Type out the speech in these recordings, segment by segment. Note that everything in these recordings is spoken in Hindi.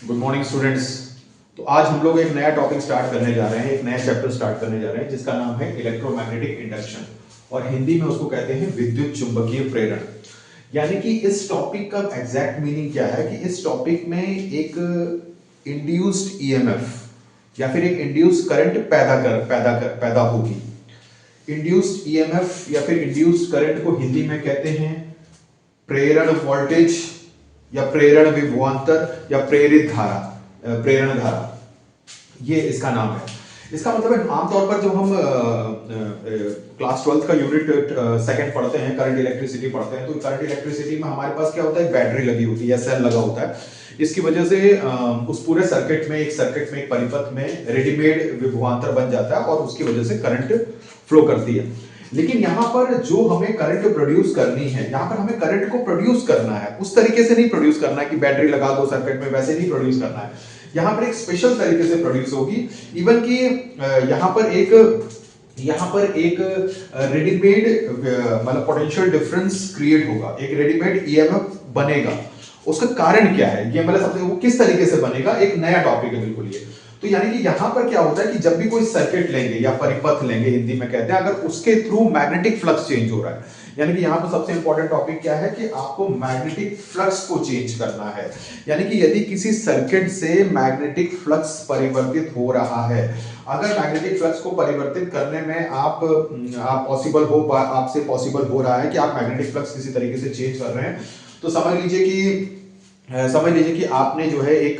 Good morning students. तो आज हम लोग एक नया टॉपिक स्टार्ट करने जा रहे हैं, एक नया चैप्टर स्टार्ट करने जा रहे हैं जिसका नाम है इलेक्ट्रोमैग्नेटिक इंडक्शन और हिंदी में उसको कहते हैं विद्युत चुंबकीय प्रेरण। यानी कि इस टॉपिक का एग्जैक्ट मीनिंग क्या है कि इस टॉपिक में एक इंड्यूस्ड ईएमएफ या फिर एक इंड्यूस्ड करंट पैदा होगी। इंड्यूस्ड ईएमएफ या फिर इंड्यूस्ड करंट को हिंदी में कहते हैं प्रेरण वोल्टेज या प्रेरण विभवांतर या प्रेरित धारा, प्रेरण धारा, ये इसका नाम है। इसका मतलब है आमतौर पर जब हम क्लास 12 का यूनिट सेकंड पढ़ते हैं, करंट इलेक्ट्रिसिटी पढ़ते हैं, तो करंट इलेक्ट्रिसिटी में हमारे पास क्या होता है, एक बैटरी लगी होती है या सेल लगा होता है। इसकी वजह से उस पूरे सर्किट में एक परिपथ में रेडीमेड विभवांतर बन जाता है और उसकी वजह से करंट फ्लो करती है। लेकिन यहां पर जो हमें करंट प्रोड्यूस करनी है, यहां पर हमें करंट को प्रोड्यूस करना है, उस तरीके से नहीं प्रोड्यूस करना है कि बैटरी लगा दो सर्किट में, वैसे नहीं प्रोड्यूस करना है। यहां पर एक स्पेशल तरीके से प्रोड्यूस होगी। इवन कि यहां पर एक रेडीमेड मतलब पोटेंशियल डिफरेंस क्रिएट होगा, एक रेडीमेड ईएमएफ बनेगा। उसका कारण क्या है, ये मतलब सबसे वो किस तरीके से बनेगा, एक नया टॉपिक है बिल्कुल ये। तो यानी कि यहां पर क्या होता है कि जब भी कोई सर्किट लेंगे या परिपथ लेंगे, हिंदी में कहते हैं, अगर उसके थ्रू मैग्नेटिक फ्लक्स चेंज हो रहा है, यानी कि यहां पर सबसे इंपॉर्टेंट टॉपिक क्या है कि आपको मैग्नेटिक फ्लक्स को चेंज करना है। यानी कि यदि किसी सर्किट से मैग्नेटिक फ्लक्स परिवर्तित हो रहा है, अगर मैग्नेटिक फ्लक्स को परिवर्तित करने में आपसे पॉसिबल हो रहा है कि आप मैग्नेटिक फ्लक्स किसी तरीके से चेंज कर रहे हैं, तो समझ लीजिए कि आपने जो है एक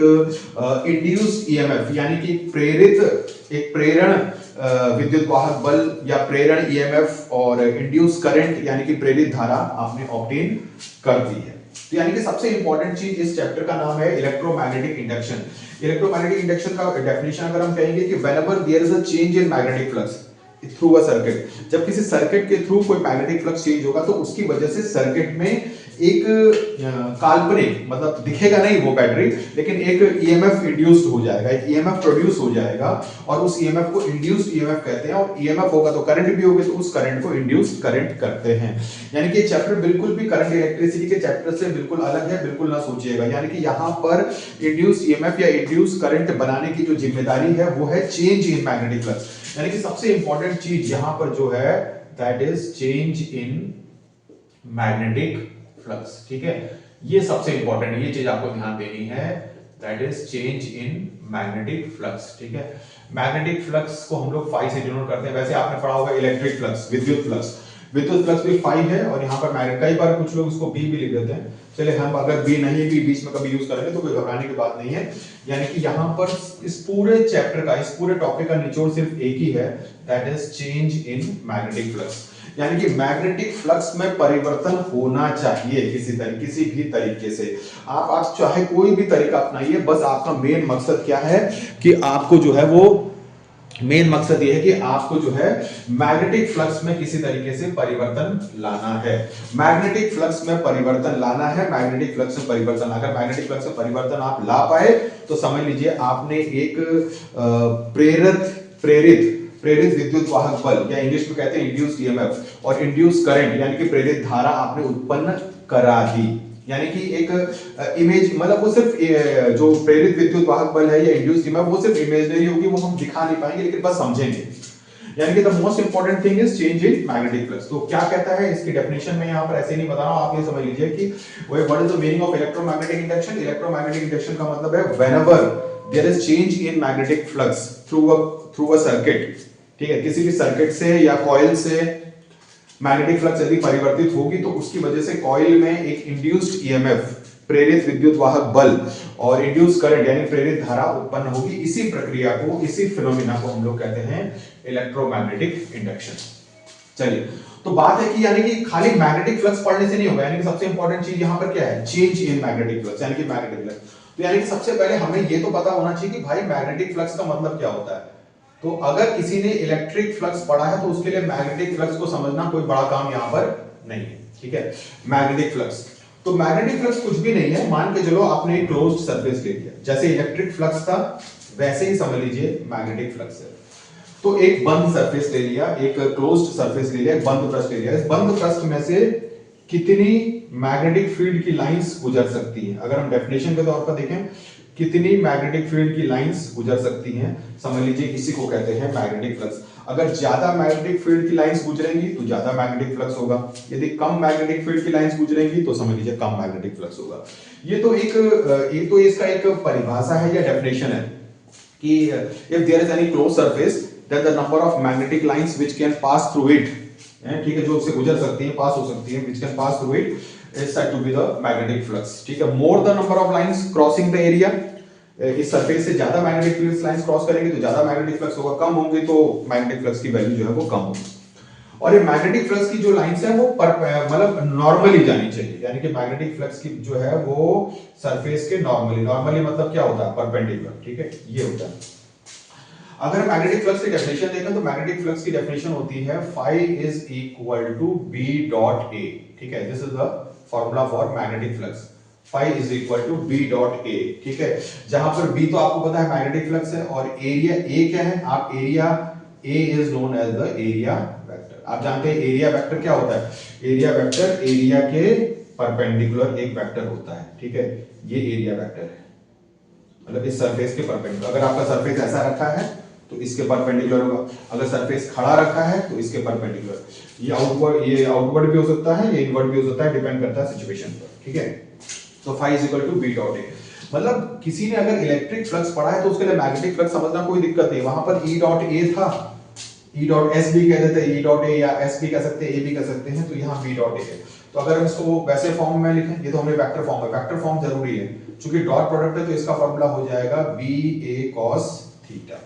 इंड्यूस्ड ईएमएफ यानी कि प्रेरण विद्युत वाहक बल या प्रेरण ईएमएफ और इंड्यूस्ड करंट यानी कि प्रेरित धारा आपने ऑब्टेन कर दी है। तो यानी कि सबसे इंपॉर्टेंट चीज इस चैप्टर का नाम है इलेक्ट्रोमैग्नेटिक इंडक्शन। इलेक्ट्रोमैग्नेटिक इंडक्शन का डेफिनेशन अगर हम कहेंगे कि whenever there is a change in magnetic flux through a circuit, जब किसी सर्किट के थ्रू कोई मैग्नेटिक फ्लक्स चेंज होगा तो उसकी वजह से सर्किट में एक काल्पनिक, मतलब दिखेगा नहीं वो बैटरी, लेकिन एक ईएमएफ इंड्यूस्ड हो जाएगा, एक ईएमएफ प्रोड्यूस हो जाएगा और उस ईएमएफ को इंड्यूस्ड ईएमएफ कहते हैं। और ईएमएफ होगा तो करंट भी होगी, तो उस करंट को इंड्यूस्ड करंट करते हैं। यानी कि ये चैप्टर बिल्कुल भी करंट इलेक्ट्रिसिटी के चैप्टर से बिल्कुल अलग है, बिल्कुल ना सोचिएगा। यानी कि यहां पर इंड्यूस्ड ईएमएफ या इंड्यूस्ड करंट बनाने की जो जिम्मेदारी है वो है चेंज इन मैग्नेटिक फ्लक्स। यानी कि सबसे इंपॉर्टेंट चीज यहां पर जो है that is change in magnetic flux. ठीक है, ये सबसे इंपॉर्टेंट, ये चीज आपको ध्यान देनी है, that is change in magnetic flux. ठीक है, मैग्नेटिक फ्लक्स को हम लोग फाई से डिनोट करते हैं। वैसे आपने पढ़ा होगा इलेक्ट्रिक फ्लक्स, विद्युत फ्लक्स भी फाई है और यहाँ पर मैग्नेट, कई बार कुछ लोग उसको बी भी लिख देते हैं। चलिए, हम अगर बी नहीं भी बीच में कभी यूज करेंगे तो कोई घबराने की बात नहीं है। यानी कि यहाँ पर इस पूरे चैप्टर का, इस पूरे टॉपिक का निचोड़ सिर्फ एक ही है, that is change in magnetic flux. यानी कि मैग्नेटिक फ्लक्स में परिवर्तन होना चाहिए किसी भी तरीके से। आप चाहे कोई भी तरीका अपनाइए, बस आपका मेन मकसद क्या है कि आपको जो है वो मेन मकसद ये है कि आपको जो है मैग्नेटिक फ्लक्स में किसी तरीके से परिवर्तन लाना है। मैग्नेटिक फ्लक्स में परिवर्तन लाना है, मैग्नेटिक फ्लक्स में परिवर्तन, अगर मैग्नेटिक फ्लक्स में परिवर्तन आप ला पाए तो समझ लीजिए आपने एक प्रेरित विद्युत वाहक बल या इंग्लिश में कहते हैं इंड्यूस्ड ईएमएफ और इंड्यूस्ड करंट यानी कि प्रेरित धारा आपने उत्पन्न करा दी। यानी कि एक इमेज, मतलब वो सिर्फ जो प्रेरित विद्युत वाहक बल है या इंड्यूस्ड ईएमएफ वो सिर्फ इमेजिनरी होगी, वो हम दिखा नहीं पाएंगे, लेकिन बस समझेंगे। यानी कि the most important thing is change in magnetic flux. तो क्या कहता है इसकी डेफिनेशन में, यहां पर ऐसे नहीं बता रहा हूं, आप ये समझ लीजिए कि what is the meaning of electromagnetic induction. Electromagnetic induction का मतलब है whenever there is change in magnetic flux through a circuit. ठीक है, किसी भी सर्किट से या कॉइल से मैग्नेटिक फ्लक्स यदि परिवर्तित होगी तो उसकी वजह से कॉइल में एक इंड्यूस्ड ईएमएफ, प्रेरित विद्युत वाहक बल और इंड्यूस्ड करंट यानी प्रेरित धारा उत्पन्न होगी। इसी प्रक्रिया को, इसी फिनोमिना को हम लोग कहते हैं इलेक्ट्रोमैग्नेटिक इंडक्शन। चलिए, तो बात है कि यानी कि खाली मैग्नेटिक फ्लक्स पढ़ने से नहीं होगा, यानी कि सबसे इंपॉर्टेंट चीज यहां पर क्या है, चेंज इन मैग्नेटिक फ्लक्स यानी कि मैग्नेटिक फ्लक्स। तो यानी कि सबसे पहले हमें ये तो पता होना चाहिए कि भाई मैग्नेटिक फ्लक्स का मतलब क्या होता है। तो अगर किसी ने इलेक्ट्रिक फ्लक्स पढ़ा है तो उसके लिए मैग्नेटिक फ्लक्स को समझना कोई बड़ा काम यहां पर नहीं है। ठीक है, मैग्नेटिक फ्लक्स, तो मैग्नेटिक फ्लक्स कुछ भी नहीं है, मान के चलो आपने एक क्लोज्ड सरफेस ले लिया, जैसे इलेक्ट्रिक फ्लक्स था वैसे ही समझ लीजिए मैग्नेटिक फ्लक्स है। तो एक बंद सरफेस ले लिया, एक क्लोज्ड सरफेस ले लिया, एक बंद पृष्ठ ले लिया, इस बंद पृष्ठ में से कितनी मैग्नेटिक फील्ड की लाइंस गुजर सकती है। अगर हम डेफिनेशन के तौर पर देखें कितनी मैग्नेटिक फील्ड की लाइंस गुजर सकती हैं, समझ लीजिए इसी को कहते हैं मैग्नेटिक फ्लक्स। अगर ज्यादा मैग्नेटिक फील्ड की लाइंस गुजरेंगी तो ज्यादा मैग्नेटिक फ्लक्स होगा, यदि कम मैग्नेटिक फील्ड की लाइंस गुजरेंगी तो समझ लीजिए कम मैग्नेटिक फ्लक्स होगा। ये तो इसका एक परिभाषा है या डेफिनेशन है कि if there is any closed surface then the number of magnetic lines which can pass through it, ठीक है, जो उससे गुजर सकती हैं, पास हो सकती हैं, which can pass through it is said to be the magnetic flux, ठीक है। more the number of lines crossing the area, इस सरफेस से ज्यादा मैग्नेटिक फील्ड लाइंस क्रॉस करेंगे तो ज्यादा मैग्नेटिक फ्लक्स होगा, कम होंगे तो मैग्नेटिक फ्लक्स की वैल्यू जो है वो कम होगी। और ये मैग्नेटिक फ्लक्स की जो लाइंस है वो मतलब नॉर्मली जानी चाहिए, यानी कि मैग्नेटिक फ्लक्स की जो है वो सरफेस के नॉर्मली मतलब क्या होता है, परपेंडिकुलर, ठीक है, ये होता है। अगर मैग्नेटिक फ्लक्स की डेफिनेशन देखें तो मैग्नेटिक फ्लक्स की डेफिनेशन होती है phi is equal to b dot a, ठीक है, this is the formula for magnetic flux, phi is equal to b dot a, ठीक है, जहां पर b तो आपको पता है मैग्नेटिक फ्लक्स है और एरिया a क्या है, आप area a is known as the area vector. आप जानते हैं एरिया वेक्टर क्या होता है, एरिया वेक्टर एरिया के परपेंडिकुलर एक वेक्टर होता है, ठीक है, ये एरिया वेक्टर है, मतलब इस सरफेस के परपेंडिकुलर। अगर आपका सरफेस ऐसा रखा है तो इसके परपेंडिकुलर होगा, अगर सरफेस खड़ा रखा है तो इसके परपेंडिकुलर। ये आउटवर्ड भी हो सकता है, ये इनवर्ड भी हो सकता है, डिपेंड करता है सिचुएशन पर, ठीक है। तो phi is equal to b dot a, मतलब किसी ने अगर इलेक्ट्रिक फ्लक्स पढ़ा है तो उसके लिए मैग्नेटिक फ्लक्स समझना कोई दिक्कत नहीं। वहां पर E डॉट A था, E डॉट S भी कह देते हैं, E डॉट A या S भी कह सकते हैं, A भी कह सकते हैं, तो यहाँ B डॉट A है। तो अगर हम इसको वैसे फॉर्म में लिखें, ये तो हमने वेक्टर फॉर्म है, वेक्टर फॉर्म जरूरी है, क्योंकि डॉट प्रोडक्ट है तो इसका फॉर्मूला हो जाएगा BA cos थीटा,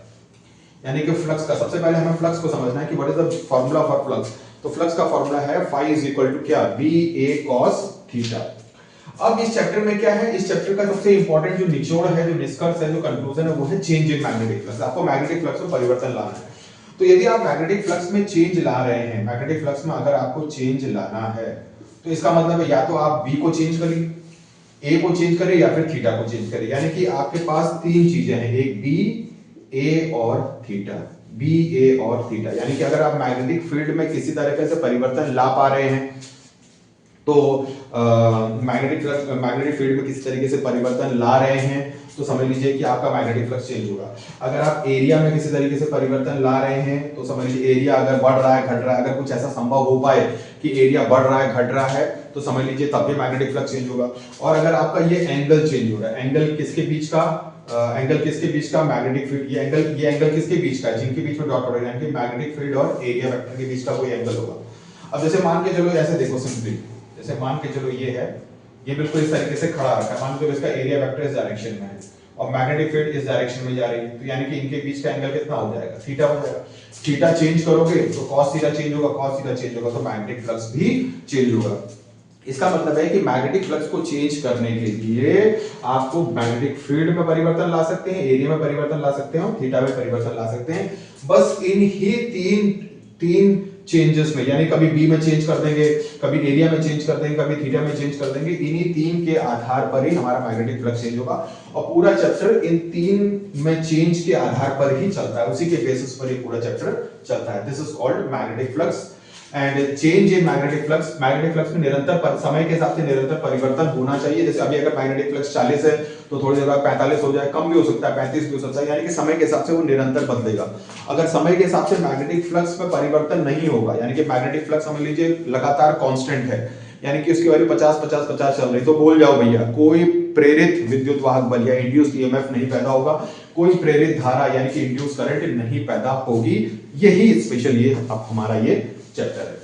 यानी कि फ्लक्स का सबसे पहले हमें फ्लक्स को समझना है कि what is the formula for flux. तो फ्लक्स का फार्मूला है phi इज इक्वल टू क्या, BA cos थीटा। अब इस चैप्टर में क्या है, इस चैप्टर का सबसे इंपॉर्टेंट जो निचोड़ है, जो निष्कर्ष है, जो कंक्लूजन है, वो है चेंज इन मैग्नेटिक फ्लक्स। आपको मैग्नेटिक फ्लक्स में परिवर्तन लाना है। तो यदि आप मैग्नेटिक फ्लक्स में चेंज ला रहे हैं, मैग्नेटिक फ्लक्स में अगर आपको चेंज लाना है तो इसका मतलब है या तो आप B को चेंज करिए, A को चेंज करें या फिर थीटा को चेंज करें, यानी कि आपके पास तीन चीजें हैं, एक B, A और थीटा, B, A और थीटा। यानी कि अगर आप मैग्नेटिक फील्ड में किसी तरीके से परिवर्तन ला पा रहे हैं तो मैग्नेटिक फील्ड में किसी तरीके से परिवर्तन ला रहे हैं तो समझ लीजिए कि आपका मैग्नेटिक फ्लक्स चेंज होगा। अगर आप एरिया में किसी तरीके से परिवर्तन ला रहे हैं तो समझ लीजिए एरिया अगर बढ़ रहा है घट रहा है, अगर कुछ ऐसा संभव हो पाए कि एरिया बढ़ रहा है घट रहा है तो समझ लीजिए तब भी मैग्नेटिक फ्लक्स चेंज होगा। और अगर आपका ये एंगल चेंज हो रहा है, एंगल किसके बीच का, मैग्नेटिक फील्ड, ये एंगल किसके बीच का है, जिनके बीच में डॉट हो रहा है, यानी कि मैग्नेटिक फील्ड और एरिया वेक्टर के बीच का कोई एंगल होगा। अब जैसे मान के चलो, ऐसे देखो सिंपली, जैसे मान के चलो ये है, ये बिल्कुल इस तरीके से खड़ा रखा है, मान लो इसका एरिया वेक्टर इस डायरेक्शन में है और मैग्नेटिक फील्ड इस डायरेक्शन में जा रही है, तो यानी कि इनके बीच का एंगल कितना हो जाएगा, थीटा हो जाएगा। थीटा चेंज करोगे तो cos थीटा चेंज होगा, cos थीटा चेंज होगा तो मैग्नेटिक फ्लक्स भी चेंज होगा। इसका मतलब है कि मैग्नेटिक फ्लक्स को चेंज करने के लिए आपको मैग्नेटिक फील्ड में परिवर्तन ला सकते हैं, एरिया में परिवर्तन ला सकते हैं और थीटा में परिवर्तन ला सकते हैं। बस इन ही तीन चेंजेस में, यानी कभी बी में चेंज कर देंगे, कभी एरिया में चेंज कर देंगे, कभी थीटा में चेंज कर देंगे, इन्हीं तीन के आधार पर ही हमारा मैग्नेटिक फ्लक्स चेंज होगा। और पूरा चैप्टर इन तीन में चेंज के आधार पर ही चलता है, उसी के बेसिस पर ये पूरा चैप्टर चलता है। This is called magnetic flux and change in magnetic flux. Magnetic flux में निरंतर समय के हिसाब से निरंतर परिवर्तन होना चाहिए। जैसे अभी अगर मैग्नेटिक फ्लक्स 40 है तो थोड़ी देर बाद 45 हो जाए, कम भी हो सकता है, 35 भी हो सकता है, यानी कि समय के हिसाब से वो निरंतर बदलेगा। अगर समय के हिसाब से मैग्नेटिक फ्लक्स में परिवर्तन नहीं होगा, यानी कि मैग्नेटिक फ्लक्स समझ लीजिए लगातार कांस्टेंट है, यानी कि उसकी वैल्यू 50-50-50 चल रही, तो बोल जाओ भैया कोई प्रेरित विद्युत वाहक बल या इंड्यूस्ड ईएमएफ नहीं पैदा होगा, कोई प्रेरित धारा यानी कि इंड्यूस्ड करंट नहीं पैदा होगी। यही स्पेशल ये अब हमारा ये चैप्टर है,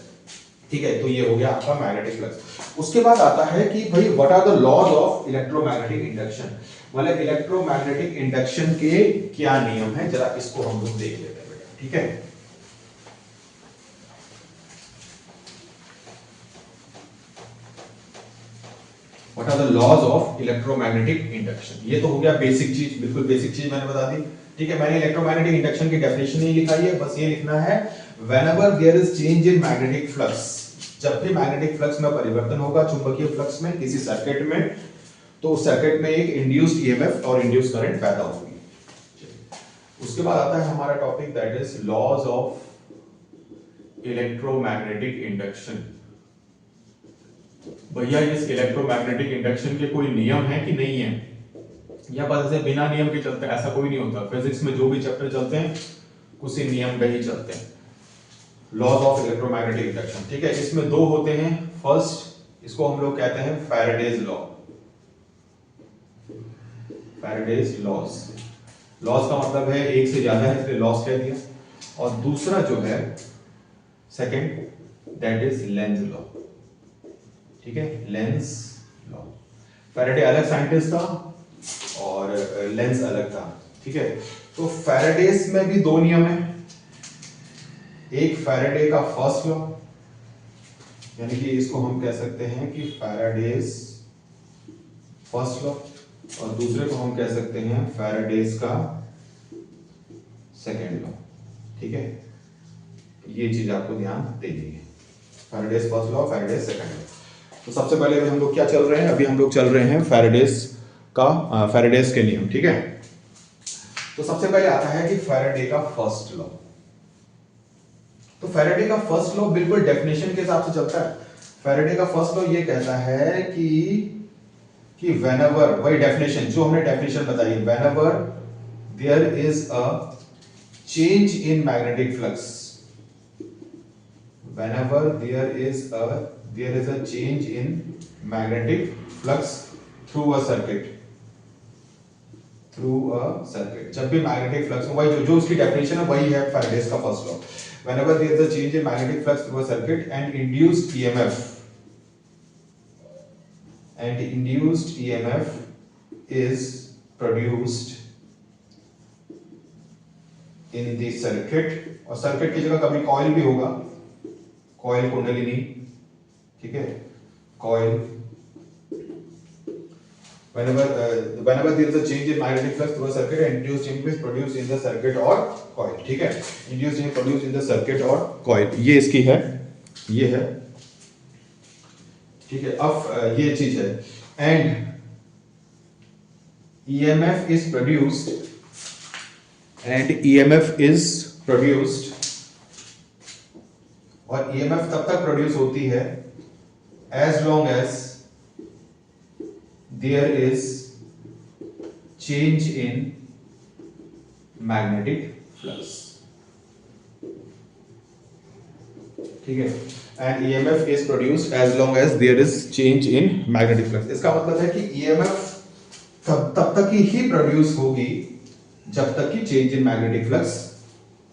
ठीक है। तो ये हो गया आपका मैग्नेटिक फ्लक्स। उसके बाद आता है कि भाई what are the laws of electromagnetic induction, मतलब इलेक्ट्रोमैग्नेटिक इंडक्शन के क्या नियम है, जरा इसको हम लोग देख लेते हैं बेटा, ठीक है। What are the laws of electromagnetic induction, ये तो हो गया बेसिक चीज, बिल्कुल बेसिक चीज मैंने बता दी, ठीक है। मैंने इलेक्ट्रोमैग्नेटिक इंडक्शन की डेफिनेशन नहीं लिखा है, बस ये लिखना है whenever there is change in magnetic flux, जब भी मैग्नेटिक फ्लक्स में परिवर्तन होगा चुंबकीय फ्लक्स में किसी सर्किट में, तो उस सर्किट में एक इंड्यूस्ड ईएमएफ और इंड्यूस्ड करंट पैदा होगी। उसके बाद आता है हमारा topic that is laws of electromagnetic induction. भैया इस इलेक्ट्रोमैग्नेटिक इंडक्शन के कोई नियम है कि नहीं है, या बस ऐसे बिना नियम के चलते हैं, ऐसा कोई नहीं होता। फिजिक्स में जो भी चैप्टर चलते हैं उसी नियम पे ही चलते हैं, लॉज ऑफ इलेक्ट्रोमैग्नेटिक इंडक्शन। ठीक है, इसमें दो होते हैं। फर्स्ट इसको हम लोग कहते हैं Faraday's law, Faraday's laws. Laws का मतलब है एक से ज्यादा है इसलिए लॉज कह दिया। और दूसरा जो है second that is Lenz law. ठीक है, लेंज लॉ। फैराडे अलग साइंटिस्ट था और लेंज अलग था। ठीक है, तो फैराडेज में भी दो नियम है। एक फैराडे का फर्स्ट लॉ, यानी कि इसको हम कह सकते हैं कि फैराडेज फर्स्ट लॉ, और दूसरे को हम कह सकते हैं फैराडेज का सेकेंड लॉ। ठीक है, ये चीज आपको ध्यान देनी है, Faraday's first law, Faraday's second law. तो सबसे पहले हम लोग क्या चल रहे हैं, अभी हम लोग चल रहे हैं फैराडेज के नियम। ठीक है, तो सबसे पहले आता है कि फैराडे का फर्स्ट लॉ। तो फैराडे का फर्स्ट लॉ बिल्कुल डेफिनेशन के हिसाब से चलता है। फैराडे का फर्स्ट लॉ ये कहता है कि व्हेनेवर, वही डेफिनेशन जो हमने डेफिनेशन बताई, whenever there is a change in magnetic flux, whenever there is a change in magnetic flux through a circuit, जब भी मैग्नेटिक फ्लक्स, वही जो उसकी डेफिनेशन है वही है फैराडेज का first law. whenever there is a change in magnetic flux through a circuit and induced EMF is produced in the circuit, और सर्किट की जगह कभी कॉइल भी होगा, कॉइल कुंडलिनी। ठीक है, coil. whenever there is a change in magnetic flux through a circuit and induced EMF is produced in the circuit or coil। ठीक है, induced EMF produced in the circuit or coil, ये इसकी है, ये है। ठीक है, अब ये चीज है, and EMF is produced, और EMF तब तक प्रोड्यूस होती है as long as there is change in magnetic flux। ठीक है, and EMF is produced as long as there is change in magnetic flux। इसका मतलब है कि EMF तब तक ही प्रोड्यूस होगी जब तक कि चेंज इन मैग्नेटिक फ्लक्स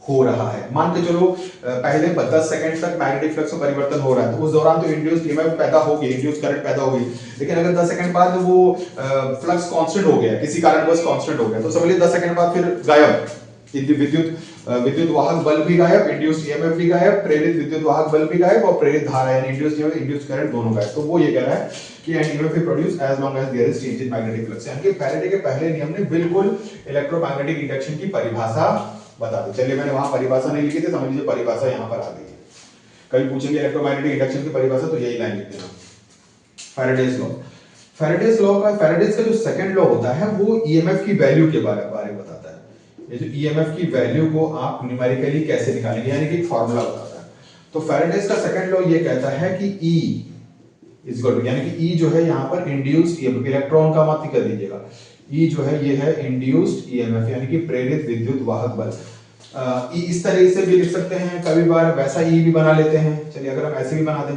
हो रहा है। मान के चलो पहले 10 सेकंड तक मैग्नेटिक फ्लक्स में परिवर्तन हो रहा है, तो उस दौरान तो इंड्यूस्ड ईएमएफ पैदा होगी, इंड्यूस्ड करंट पैदा होगी। लेकिन अगर 10 सेकंड बाद वो फ्लक्स कांस्टेंट हो गया, किसी कारणवश कांस्टेंट हो गया, तो समझ लीजिए 10 सेकंड बाद फिर गायब, विद्युत वाहक बल भी गायब, इंड्यूस्ड ईएमएफ भी गायब, प्रेरित विद्युत वाहक बल भी गायब, और प्रेरित धारा यानी इंड्यूस्ड ईएमएफ, इंड्यूस्ड करंट दोनों गायब। तो वो ये कह रहा है कि and EMF is produced as long as there is change in magnetic flux. यानी कि फैराडे के पहले नियम ने बिल्कुल इलेक्ट्रोमैग्नेटिक इंडक्शन की परिभाषा बता दी। चलिए, मैंने वहां परिभाषा नहीं लिखी थी, समझ लीजिए परिभाषा यहां पर आ गई है। कभी पूछेंगे इलेक्ट्रोमैग्नेटिक इंडक्शन की परिभाषा, तो यही लाइन लिख देना, फैराडेज लॉ। फैराडेज का जो सेकंड लॉ होता है वो ईएमएफ की वैल्यू के बारे में बताता है। ये जो ईएमएफ की वैल्यू को आप न्यूमेरिकली कैसे निकालेंगे, यानी कि एक फार्मूला बताता है। तो फैराडेज का सेकंड लॉ ये कहता है कि E इज इक्वल टू, यानी कि E जो है यहाँ पर इंड्यूस्ड ईएमएफ, इलेक्ट्रॉन का मत कर दीजिएगा, E जो है ये है इंड्यूस्ड ईएमएफ यानी कि प्रेरित विद्युत वाहक बल। E इस तरह से भी लिख सकते हैं, कभी बार वैसा E भी बना लेते हैं। चलिए, अगर हम ऐसे भी बना दें,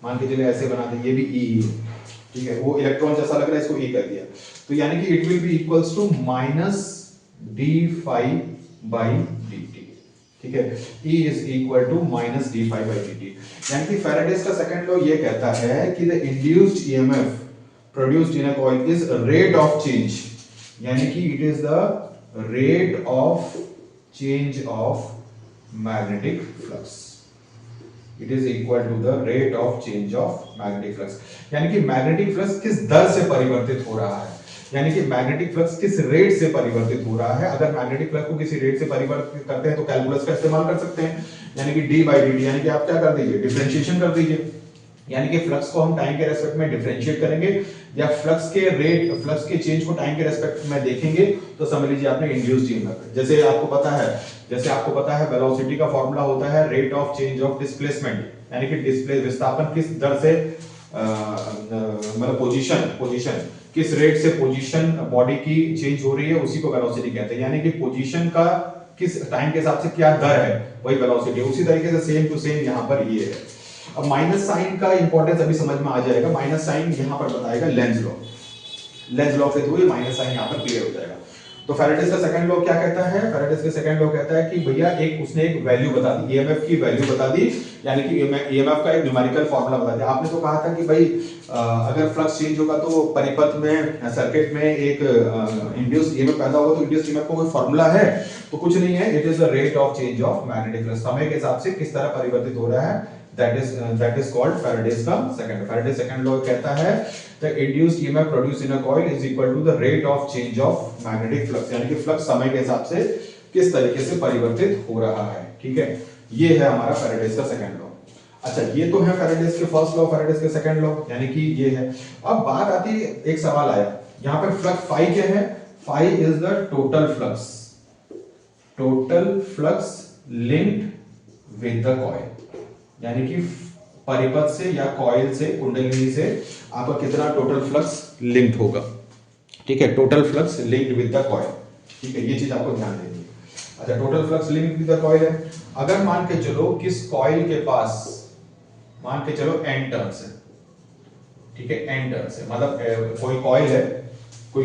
मान के चलिए ऐसे बना दें, ये भी E है। ठीक है, वो इलेक्ट्रॉन जैसा लग रहा है, इसको E कर दिया, तो यानी कि it will be equals to minus d∅/dt। ठीक है, E is equal to minus d∅/dt। यानी कि फैराडेज का सेकंड लॉ ये कहता है कि the induced EMF produced in a coil is rate of change, यानी कि it is the rate of change of magnetic flux, it is equal to the rate of change of magnetic flux. यानी कि मैग्नेटिक फ्लक्स किस दर से परिवर्तित हो रहा है, यानी कि मैग्नेटिक फ्लक्स किस रेट से परिवर्तित हो रहा है। अगर मैग्नेटिक फ्लक्स को किसी रेट से परिवर्तित करते हैं तो कैलकुलस का इस्तेमाल कर सकते हैं, यानी कि d/dt, यानी कि आप क्या कर दीजिए, डिफरेंशिएशन कर दीजिए, यानी कि फ्लक्स को हम टाइम के रेस्पेक्ट में डिफरेंशिएट करेंगे, या फ्लक्स के चेंज को टाइम के रेस्पेक्ट में देखेंगे, तो समझ लीजिए आपने इंड्यूस्ड ईएमएफ। जैसे आपको पता है वेलोसिटी का फार्मूला होता है rate of change of displacement, यानी कि विस्थापन किस दर से मतलब पोजीशन किस रेट से पोजीशन बॉडी की चेंज हो रही है उसी को वेलोसिटी कहते हैं, यानी कि पोजीशन का किस टाइम के हिसाब से क्या दर है वही वेलोसिटी है। उसी तरीके से सेम टू सेम यहाँ पर ये है। अब माइनस साइन का इंपॉर्टेंस अभी समझ में आ जाएगा। माइनस साइन यहाँ पर बताएगा लेंज लॉ के थ्रू ये माइनस साइन यहाँ पर क्लियर हो जाएगा। तो फैराडेज का सेकंड लॉ क्या कहता है? फैराडेज का सेकंड लॉ कहता है कि भैया उसने एक वैल्यू बता दी, ईएमएफ की वैल्यू बता दी, यानी कि ईएमएफ का एक न्यूमेरिकल फार्मूला बता दिया। आपने तो कहा था कि भाई अगर फ्लक्स चेंज होगा तो परिपथ में सर्किट में एक इंड्यूस्ड ईएमएफ पैदा होगा, तो इंड्यूस्ड ईएमएफ का कोई फार्मूला है? तो कुछ नहीं है, it is the rate of change of magnetic flux, समय के हिसाब से किस तरह परिवर्तित हो रहा है, that is called Faraday's का सेकंड। Faraday's सेकंड लॉ कहता है the induced EMF produced in a coil is equal to the rate of change of magnetic flux, यानी कि फ्लक्स समय के हिसाब से किस तरीके से परिवर्तित हो रहा है। ठीक है, ये है हमारा Faraday's का सेकंड लॉ। अच्छा, ये तो है Faraday's के फर्स्ट लॉ, Faraday's के सेकंड लॉ, यानी कि ये है। अब बात आती है, एक सवाल आया यहाँ पर, फ्लक्स फाई क्या है? Phi is the total flux linked with the coil, यानी कि परिपथ से या कॉइल से, कुंडलिनी से आपका कितना टोटल फ्लक्स लिंक्ड होगा। ठीक है, total flux linked with the coil. ठीक है, ये चीज आपको ध्यान देनी है। अच्छा, total flux linked with the coil है। अगर मान के चलो किस कॉइल के पास, मान के चलो n टर्न्स है, ठीक है, n टर्न्स है, मतलब कोई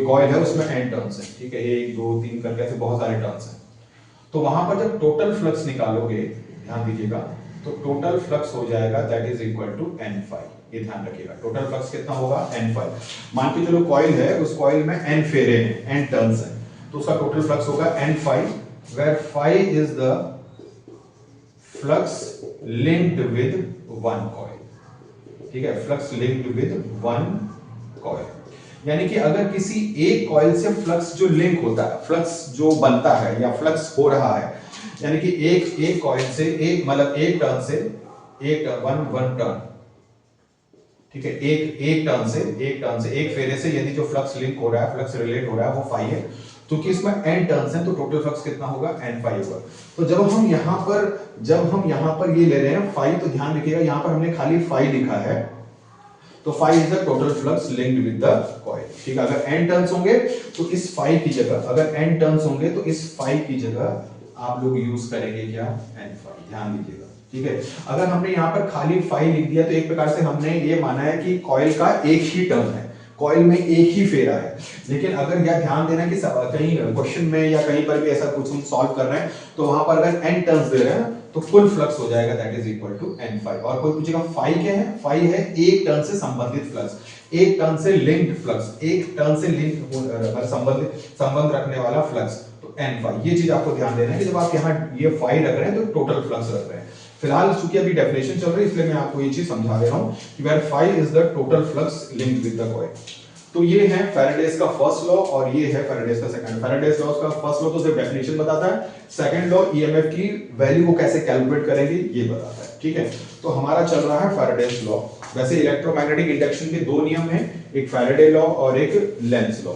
कॉइल है उसमें n टर्न्स है, ठीक है, 1 2 3 करके ऐसे बहुत सारे टर्न्स हैं। तो वहां पर जब टोटल फ्लक्स निकालोगे, ध्यान दीजिएगा, तो टोटल फ्लक्स हो जाएगा that is equal to n phi. ये ध्यान रखिएगा, टोटल फ्लक्स कितना होगा? n phi. मान के चलो कॉइल है, उस कॉइल में n फेरे हैं, n टर्न्स हैं, तो उसका टोटल फ्लक्स होगा n phi, where phi is the flux linked with one coil. ठीक है, flux linked with one coil, यानी कि अगर किसी एक कॉइल से फ्लक्स जो लिंक होता है, फ्लक्स जो बनता है या फ्लक्स हो रहा है, यानी कि एक कॉइल से मतलब एक टर्न से वन टर्न, ठीक है, एक टर्न से एक फेरे से यदि जो फ्लक्स लिंक हो रहा है, फ्लक्स रिलेट हो रहा है, वो फाई है। तो कि इसमें n टर्न्स हैं, तो टोटल फ्लक्स कितना होगा? n फाई होगा। तो जब हम यहां पर ये ले रहे हैं फाई, तो ध्यान रखिएगा यहां पर हमने खाली फाई लिखा है, तो phi is the total flux linked with the coil. ठीक है, अगर n टर्न्स होंगे तो इस फाई की जगह, अगर n टर्न्स होंगे तो इस फाई की जगह आप लोग यूज करेंगे क्या? n phi. ध्यान दीजिएगा, ठीक है। अगर हमने यहाँ पर खाली फाई लिख दिया तो एक प्रकार से हमने ये माना है कि कॉइल का एक ही टर्न है, कॉइल में एक ही फेरा है। लेकिन अगर यह ध्यान देना कि कहीं क्वेश्चन में या कहीं पर भी ऐसा कुछ हम सॉल्व कर रहे हैं, तो वहां पर अगर n टर्न्स दे रहे हैं तो कुल फ्लक्स हो जाएगा that is equal to n phi. और कोई पूछेगा फाई क्या है? फाई है एक टर्न से संबंधित फ्लक्स, एक टर्न से लिंक्ड फ्लक्स, एक टर्न से लिंक संबंध रखने वाला फ्लक्स, तो n फाई। ये चीज आपको ध्यान देना है कि जब आप यहाँ ये फाई रख रहे हैं तो टोटल फ्लक्स रख रहे हैं। फिलहाल चूंकि अभी डेफिनेशन चल रही है, इसलिए मैं आपको ये चीज समझा दे रहा हूं कि where phi is the total flux linked with the coil. तो ये है फैराडेज का फर्स्ट लॉ और ये है फैराडेज का सेकंड। फैराडेज लॉ का फर्स्ट लॉ तो सिर्फ डेफिनेशन बताता है, सेकंड लॉ ईएमएफ की वैल्यू को कैसे कैलकुलेट करेंगे ये बताता है। ठीक है, तो हमारा चल रहा है फैराडेज लॉ। वैसे इलेक्ट्रोमैग्नेटिक इंडक्शन के दो नियम हैं, एक फैराडे लॉ और एक लेंज लॉ।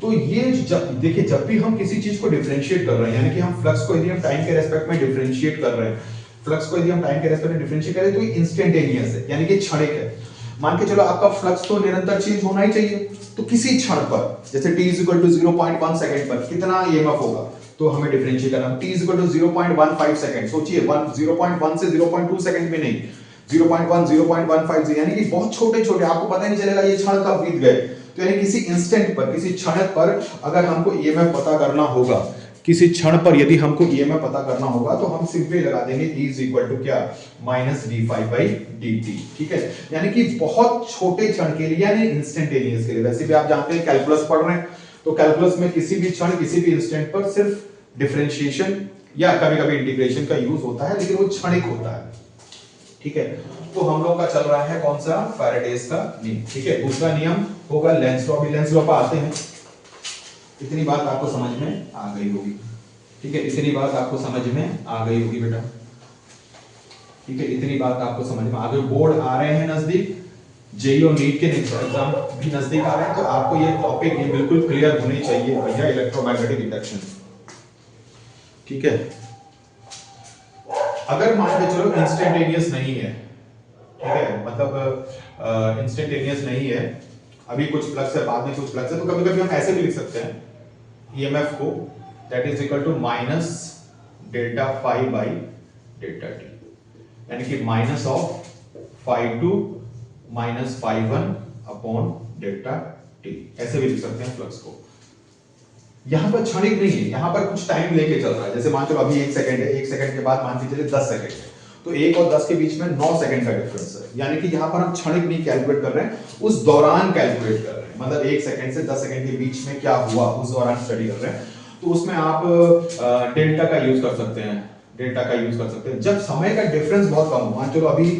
तो ये देखिए, जब भी हम किसी चीज को डिफरेंशिएट कर रहे हैं, यानी कि हम फ्लक्स को यदि हम टाइम के रेस्पेक्ट में डिफरेंशिएट कर रहे हैं, फ्लक्स को यदि हम टाइम के रेस्पेक्ट में डिफरेंशिएट करें तो ये इंस्टेंटेनियस है, यानी कि क्षणिक है। मान के चलो आपका फ्लक्स तो निरंतर चेंज होना ही चाहिए, तो किसी क्षण पर जैसे t 0.1 सेकंड पर कितना ईएमएफ होगा, तो हमें डिफरेंशिएट करना। t 0.15 सेकंड, सोचिए 0.1 से 0.2 सेकंड में नहीं, 0.1 0.15, यानी कि बहुत छोटे छोटे, आपको पता ही नहीं चलेगा ये क्षण कब बीत गए। तो यानी किसी इंस्टेंट पर, किसी क्षण पर अगर हमको ईएमएफ पता करना होगा, किसी क्षण पर यदि हमको ईएमएफ पता करना होगा, तो हम सिंपली लगा देंगे E इज इक्वल टू क्या? Minus d∅dt। ठीक है, यानी कि बहुत छोटे क्षण के लिए, यानी इंस्टेंटेनियस के लिए। वैसे भी आप जानते हैं कैलकुलस पढ़ रहे हैं, तो कैलकुलस में किसी भी क्षण, किसी भी इंस्टेंट पर सिर्फ डिफरेंशिएशन या कभी-कभी इंटीग्रेशन का यूज होता है, लेकिन वो क्षणिक होता है। ठीक है, तो हम लोग का चल रहा है कौन सा? फैराडेज का नियम। ठीक है, दूसरा नियम होगा लेंज लॉ। भी लेंज लॉ पर आते हैं। इतनी बात आपको समझ में आ गई होगी। ठीक है, इतनी बात आपको समझ में आ गई होगी बेटा। ठीक है, इतनी बात आपको समझ में आ गई। बोर्ड आ रहे हैं नजदीक, जेईई और नीट के एग्जाम भी नजदीक आ रहे हैं, तो आपको ये टॉपिक ये बिल्कुल क्लियर होनी चाहिए भैया, इलेक्ट्रोमैग्नेटिक इंडक्शन। ठीक है, अगर मान के चलो इंस्टेंटेनियस नहीं है, ठीक है, मतलब इंस्टेंटेनियस नहीं है, अभी कुछ फ्लक्स है, बाद में कुछ फ्लक्स है, तो कभी कभी हम ऐसे भी लिख सकते हैं ईएमएफ को, that is equal to minus delta phi by delta T, यानी कि minus of phi two minus phi one upon delta T, ऐसे भी लिख सकते हैं फ्लक्स को। यहां पर क्षणिक नहीं है, यहां पर कुछ टाइम लेके चल रहा है, जैसे मान चलो अभी 1 सेकंड है, 1 सेकंड के बाद मान के चलिए 10 सेकंड है, तो 1 और 10 के बीच में 9 सेकंड का डिफरेंस है, यानी कि यहां पर हम क्षणिक नहीं कैलकुलेट कर रहे हैं, उस दौरान कैलकुलेट कर रहे हैं, मतलब 1 सेकंड से 10 सेकंड के बीच में क्या हुआ उस दौरान स्टडी कर रहे हैं। तो उसमें आप डेल्टा का यूज कर सकते हैं, डेल्टा का यूज कर सकते हैं जब समय का डिफरेंस बहुत कम हो, मान चलो अभी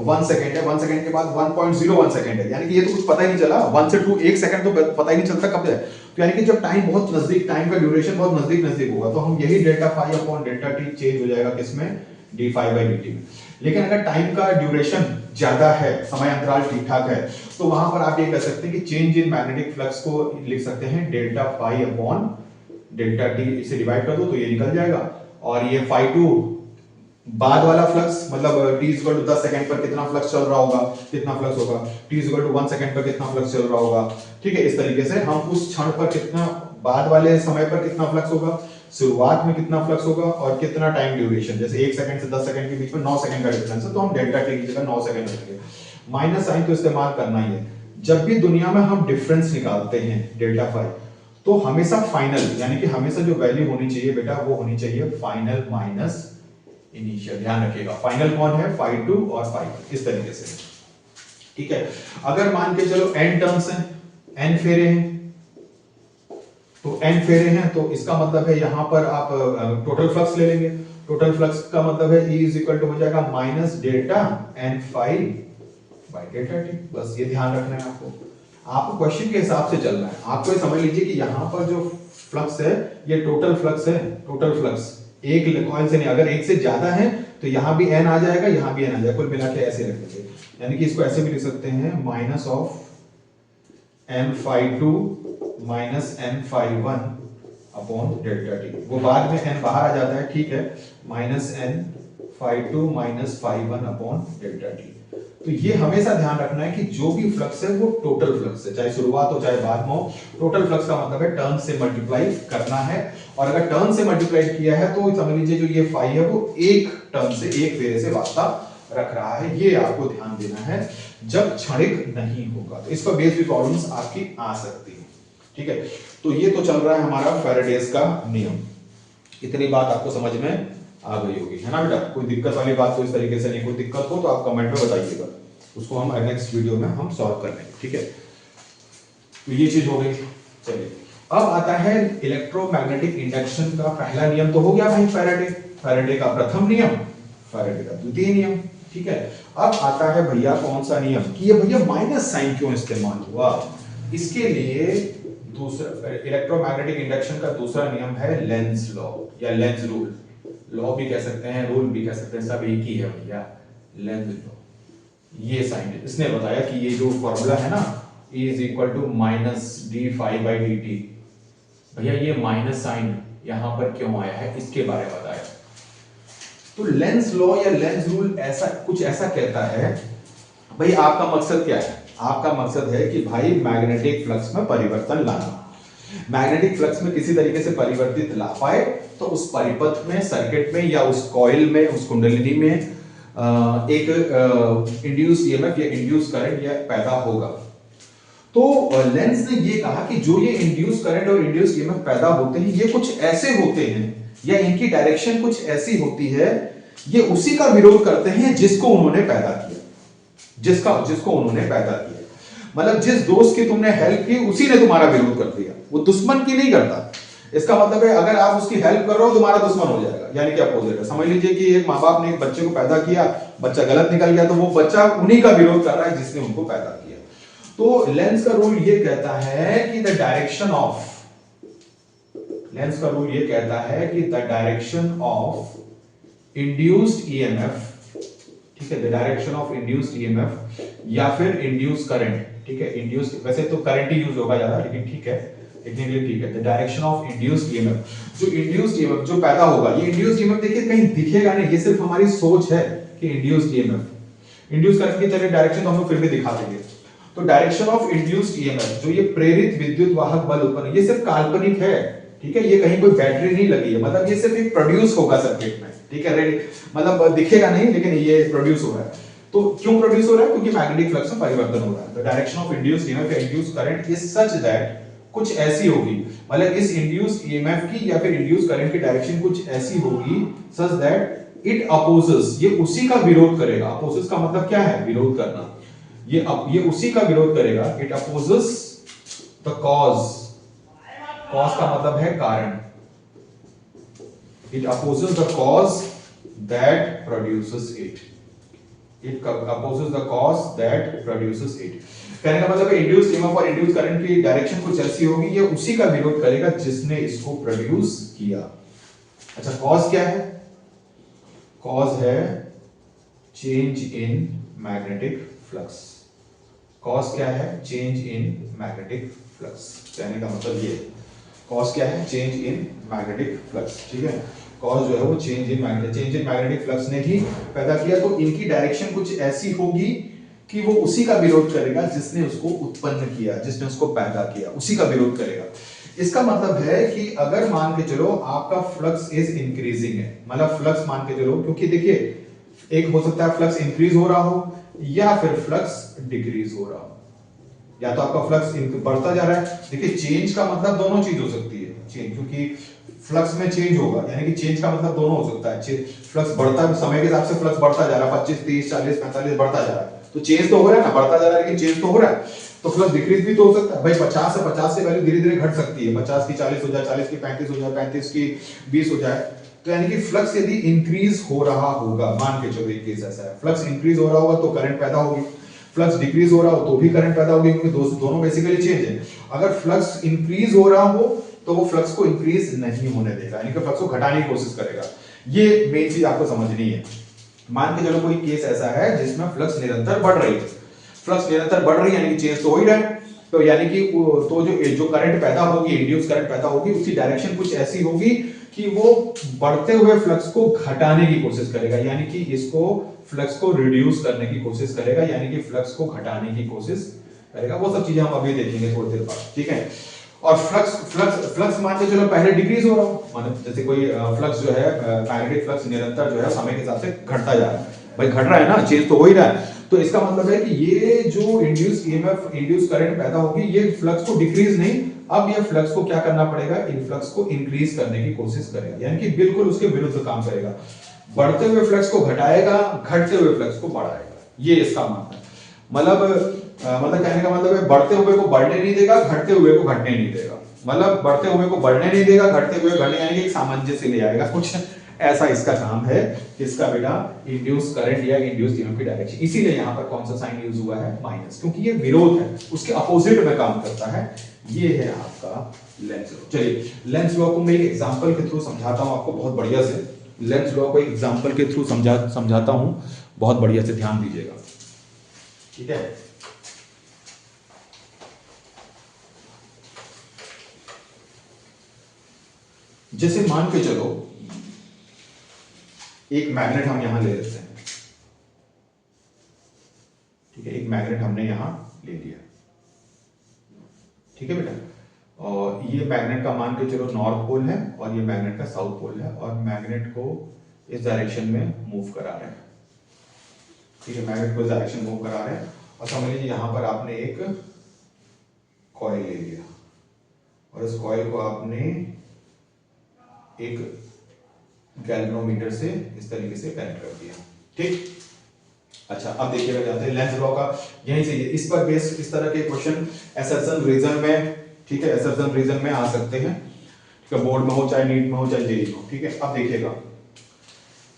1 सेकंड है, 1 सेकंड के बाद 1.01 सेकंड है, यानी कि ये तो कुछ पता ही नहीं चला, 1 से 2 1 सेकंड तो पता ही नहीं चलता कब है, तो यानी कि जब टाइम बहुत नजदीक, टाइम का ड्यूरेशन बहुत नजदीक होगा, तो हम यही delta phi upon delta T change हो जाएगा किसमें, D phi by D T में। लेकिन अगर टाइम का ड्यूरेशन ज्यादा है, समय अंतराल ठीक ठाक है, तो वहां पर आप ये कह सकते हैं कि चेंज इन मैग्नेटिक फ्लक्स को लिख सकते हैं delta phi upon delta T, इसे डिवाइड कर दो तो ये निकल जाएगा, और ये फाई टू बाद वाला फ्लक्स, मतलब t इक्वल टू 10 सेकंड पर कितना फ्लक्स चल रहा होगा, कितना फ्लक्स होगा, t इक्वल टू 1 सेकंड पर कितना फ्लक्स चल रहा होगा, ठीक है। इस तरीके से हम उस क्षण पर कितना, बाद वाले समय पर कितना फ्लक्स होगा, शुरुआत में कितना फ्लक्स होगा, और कितना टाइम ड्यूरेशन, जैसे 1 सेकंड से 10 सेकंड के बीच में 9 सेकंड का डिफरेंस है, तो हम डेल्टा टी की जगह 9 सेकंड रखेंगे। माइनस साइन तो इस्तेमाल करना ही है, जब भी दुनिया में हम डिफरेंस निकालते हैं डेल्टा फाई, तो हमेशा फाइनल, यानी कि हमेशा जो वैल्यू होनी चाहिए बेटा वो होनी चाहिए फाइनल माइनस इनिशियल, ध्यान रखिएगा। फाइनल कौन है, फाई टू और फाई, इस तरीके से, ठीक है। अगर मान के चलो n टर्म्स हैं, n फेरे हैं, तो n फेरे हैं, तो इसका मतलब है यहां पर आप टोटल फ्लक्स ले लेंगे, टोटल फ्लक्स का मतलब है E इज इक्वल टू हो जाएगा minus delta n phi by delta T, बस ये ध्यान रखना है आपको, आपको क्वेश्चन के हिसाब से चलना है। आपको ये समझ लीजिए कि यहां पर जो फ्लक्स है ये टोटल फ्लक्स है, टोटल फ्लक्स एक कॉइल से नहीं, अगर एक से ज्यादा है तो यहां भी n आ जाएगा, यहां भी n आ जाएगा, कुल मिला के ऐसे रख लीजिए, यानी कि इसको ऐसे भी लिख सकते हैं minus of n phi two minus n phi one upon delta T, वो बाद में n बाहर आ जाता है, ठीक है, minus n phi two minus phi one upon delta T. तो ये हमेशा ध्यान रखना है कि जो भी फ्लक्स है वो टोटल फ्लक्स है, चाहे शुरुआत हो चाहे बाद में हो, टोटल फ्लक्स का मतलब है टर्न से मल्टीप्लाई करना है, और अगर टर्न से मल्टीप्लाई किया है तो समझ लीजिए जो ये फाई है वो एक टर्न से, एक फेरे से वास्ता रख रहा है, ये आपको ध्यान देना है जब क्षणिक नहीं होगा, तो इस पर बेस्ड भी प्रॉब्लम्स आपकी आ सकती है, ठीक है। तो ये तो चल रहा है हमारा फैराडेज का नियम, इतनी बात आपको समझ में आ गई होगी, है ना बेटा, कोई दिक्कत वाली बात तो इस तरीके से नहीं, कोई दिक्कत हो तो आप कमेंट में बताइएगा, उसको हम नेक्स्ट वीडियो में हम सॉल्व कर लेंगे, ठीक है। तो ये चीज हो गई। चलिए अब आता है इलेक्ट्रोमैग्नेटिक इंडक्शन का पहला नियम तो हो गया भाई फैराडे, फैराडे का प्रथम नियम, फैराडे का द्वितीय नियम, ठीक है। अब आता है भैया कौन सा नियम कि ये भैया माइनस साइन क्यों इस्तेमाल हुआ, इसके लिए दूसरा इलेक्ट्रोमैग्नेटिक इंडक्शन का दूसरा नियम है लेंज लॉ या लेंज रूल, लॉ भी कह सकते हैं, रूल भी कह सकते हैं, सब एक ही है भैया, लेंज लॉ। ये साइन इसने बताया कि ये जो फॉर्मूला है ना E is equal to minus D phi by D T, भैया ये माइनस साइन यहां पर क्यों आया है इसके बारे में बताया। तो लेंज लॉ या लेंज रूल ऐसा कुछ ऐसा कहता है, भाई आपका मकसद क्या है, आपका मकसद है कि भाई मैग्नेटिक फ्लक्स में परिवर्तन लाना, मैग्नेटिक फ्लक्स में किसी तरीके से परिवर्तित ला पाए तो उस परिपथ में, सर्किट में या उस कॉइल में, उस कुंडलिनी में एक इंड्यूस ईएमएफ या इंड्यूस करंट या पैदा होगा। तो लेंज ने ये कहा कि जो ये इंड्यूस करंट और इंड्यूस ईएमएफ पैदा होते हैं ये कुछ ऐसे होते हैं या इनकी डायरेक्शन कुछ ऐसी होती है, ये उसी का विरोध करते हैं जिसको उन्होंने पैदा किया, जिसको उन्होंने पैदा किया, मतलब जिस दोस्त की तुमने हेल्प की उसी ने तुम्हारा विरोध कर दिया, वो दुश्मन की नहीं करता। इसका मतलब है अगर आप उसकी हेल्प कर रहे हो तुम्हारा दुश्मन हो जाएगा, यानी कि अपोजिट है। समझ लीजिए कि एक माँ बाप ने एक बच्चे को पैदा किया, बच्चा गलत निकल गया, तो वो बच्चा उन्हीं का विरोध कर रहा है जिसने उनको पैदा किया। तो लेंज का रूल ये कहता है कि द डायरेक्शन ऑफ, लेंज का रूल ये कहता है कि the direction of induced EMF, ठीक है, the direction of induced EMF या फिर इंड्यूस्ड करंट, ठीक है, इंड्यूस्ड वैसे तो करंट ही यूज होगा ज्यादा, लेकिन ठीक है, लिखने के लिए ठीक है, the direction of induced EMF, जो इंड्यूस्ड ईएमएफ जो पैदा होगा, ये इंड्यूस्ड ईएमएफ देखिए कहीं दिखेगा नहीं, ये सिर्फ हमारी सोच है कि इंड्यूस्ड ईएमएफ, इंड्यूस करंट की चलिए डायरेक्शन तो हम लोग फिर भी दिखा देंगे। तो डायरेक्शन ऑफ इंड्यूस्ड ईएमएफ, जो ये प्रेरित विद्युत वाहक बल उत्पन्न, ये सिर्फ काल्पनिक है, ठीक है, ये कहीं कोई बैटरी नहीं लगी है, मतलब ये सिर्फ एक प्रोड्यूस होगा सर्किट में, ठीक है, रेडी, मतलब दिखेगा नहीं लेकिन ये प्रोड्यूस हो रहा है। तो क्यों प्रोड्यूस हो रहा है? क्योंकि मैग्नेटिक फ्लक्स में परिवर्तन हो रहा है। The direction of induced EMF या induced current is such that, कुछ ऐसी होगी, मतलब इस इंड्यूस्ड ईएमएफ की या फिर इंड्यूस्ड करंट की डायरेक्शन कुछ ऐसी होगी सच दैट इट अपोजेस, ये उसी का विरोध करेगा। अपोजेस का मतलब क्या है? विरोध करना। ये उसी का विरोध करेगा। It opposes the cause, cause का मतलब है कारण। It opposes the cause that produces it, it opposes the cause that produces it. कहने का मतलब है इंड्यूस्ड ईएमएफ और इंड्यूस्ड करंट की डायरेक्शन कुछ ऐसी होगी, ये उसी का विरोध करेगा जिसने इसको प्रोड्यूस किया। अच्छा, कॉज क्या है? कॉज है change in magnetic flux. Cause क्या है? Change in magnetic flux. कहने का मतलब ये, कॉज क्या है? चेंज इन मैग्नेटिक फ्लक्स, ठीक है। कॉज जो है वो चेंज इन मैग्नेटिक फ्लक्स ने ही पैदा किया। तो इनकी डायरेक्शन कुछ ऐसी होगी कि वो उसी का विरोध करेगा जिसने उसको उत्पन्न किया, जिसने उसको पैदा किया, उसी का विरोध करेगा। इसका मतलब है कि अगर मान के चलो आपका फ्लक्स इज इंक्रीजिंग है, मतलब फ्लक्स मान के चलो, क्योंकि देखिए एक हो सकता है फ्लक्स इंक्रीज हो रहा हो या फिर फ्लक्स डिक्रीज हो रहा हो, या तो आपका फ्लक्स बढ़ता जा रहा है। देखिए चेंज का मतलब दोनों चीज हो सकती है, चेंज, क्योंकि फ्लक्स में चेंज होगा, यानी कि चेंज का मतलब दोनों हो सकता है। फ्लक्स बढ़ता है, समय के हिसाब से फ्लक्स बढ़ता जा रहा है, 25 30 40 45 बढ़ता जा रहा है, तो चेंज तो हो रहा है ना, बढ़ता जा रहा है लेकिन चेंज तो हो रहा है। तो फ्लक्स डिक्रीज भी तो हो सकता है भाई, 50 से वैल्यू धीरे धीरे घट सकती है, 50 की 40 हो जाए, 40 की 35 हो जाए, 35 की 20 हो जाए। तो यानी कि फ्लक्स यदि इंक्रीज हो रहा होगा, मान के चलो एक केस ऐसा है, फ्लक्स इंक्रीज हो रहा होगा तो करंट पैदा होगी, फ्लक्स डिक्रीज हो रहा हो तो भी करंट पैदा होगी, क्योंकि दोनों बेसिकली चेंज है। अगर फ्लक्स इंक्रीज हो रहा हो तो वो फ्लक्स को इंक्रीज नहीं होने देगा, यानी कि फ्लक्स को घटाने की कोशिश करेगा। ये मेन चीज आपको समझनी है। मान के चलो कोई केस ऐसा है जिसमें फ्लक्स निरंतर बढ़ रही है, फ्लक्स निरंतर बढ़ रही है यानी कि चेंज तो हो ही रहा है, तो यानी कि तो जो करंट पैदा होगी, इंड्यूस करंट पैदा होगी, उसकी डायरेक्शन कुछ ऐसी होगी कि वो बढ़ते हुए फ्लक्स को घटाने की कोशिश करेगा, यानी कि इसको फ्लक्स को रिड्यूस करने की कोशिश करेगा, यानी कि फ्लक्स को घटाने की कोशिश करेगा। वो सब चीजें हम अभी देखेंगे थोड़ी देर बाद, ठीक है। और फ्लक्स मान के चलो पहले डिक्रीज हो रहा हो, मतलब जैसे कोई फ्लक्स जो है, मैग्नेटिक फ्लक्स निरंतर जो है समय के हिसाब से घटता जा रहा है, भाई घट रहा है ना, चेंज तो हो ही रहा है। तो इसका मतलब है कि ये जो इंड्यूस ईएमएफ, इंड्यूस करंट पैदा होगी, ये फ्लक्स को डिक्रीज नहीं, अब ये फ्लक्स को क्या करना पड़ेगा, इनफ्लक्स को इंक्रीज करने की कोशिश करेगा, यानी कि बिल्कुल उसके विरुद्ध काम करेगा। बढ़ते हुए फ्लक्स को घटाएगा, घटते हुए फ्लक्स को बढ़ाएगा, ये इसका मानना है। मतलब कहने का मतलब है बढ़ते हुए को बढ़ने नहीं देगा, घटते हुए को घटने नहीं देगा, मतलब बढ़ते हुए को बढ़ने नहीं देगा, घटते हुए घटने, यानी कि एक सामंजस्य ले आएगा, कुछ ऐसा इसका काम है। किसका बेटा? इंड्यूस करंट या इंड्यूस ईएमएफ की डायरेक्शन। इसीलिए यहां पर कौन सा साइन यूज हुआ है? माइनस, क्योंकि ये विरोध है, उसके अपोजिट में काम करता है। ये है आपका लेंस लॉ। चलिए लेंस लॉ को मैं एक एग्जांपल के थ्रू समझाता हूं आपको बहुत बढ़िया से। लेंस लॉ को एक एग्जांपल के थ्रू समझाता हूं, बहुत बढ़िया से ध्यान दीजिएगा, ठीक है। जैसे मान के चलो एक मैग्नेट हम यहां ले लेते हैं, ठीक है, एक मैग्नेट हमने यहां ले लिया, ठीक है बेटा। और ये मैग्नेट का मान के चलो नॉर्थ पोल है और ये मैग्नेट का साउथ पोल है, और मैग्नेट को इस डायरेक्शन में मूव करा रहे हैं, ठीक है, मैग्नेट को इस डायरेक्शन मूव करा रहे हैं। और समझ लीजिए यहां पर आपने एक कॉइल ले लिया और इस कॉइल को आपने एक गैल्वेनोमीटर से इस तरीके से कनेक्ट कर दिया, ठीक। अच्छा, अब देखिएगा, जानते हैं लेंस लॉ का यहीं से, इस पर बेस इस तरह के क्वेश्चन असर्शन रीजन में, ठीक है, असर्शन रीजन में आ सकते हैं, ठीक है, बोर्ड में हो चाहे नीट में हो चाहे जेईई में हो, ठीक है। अब देखिएगा,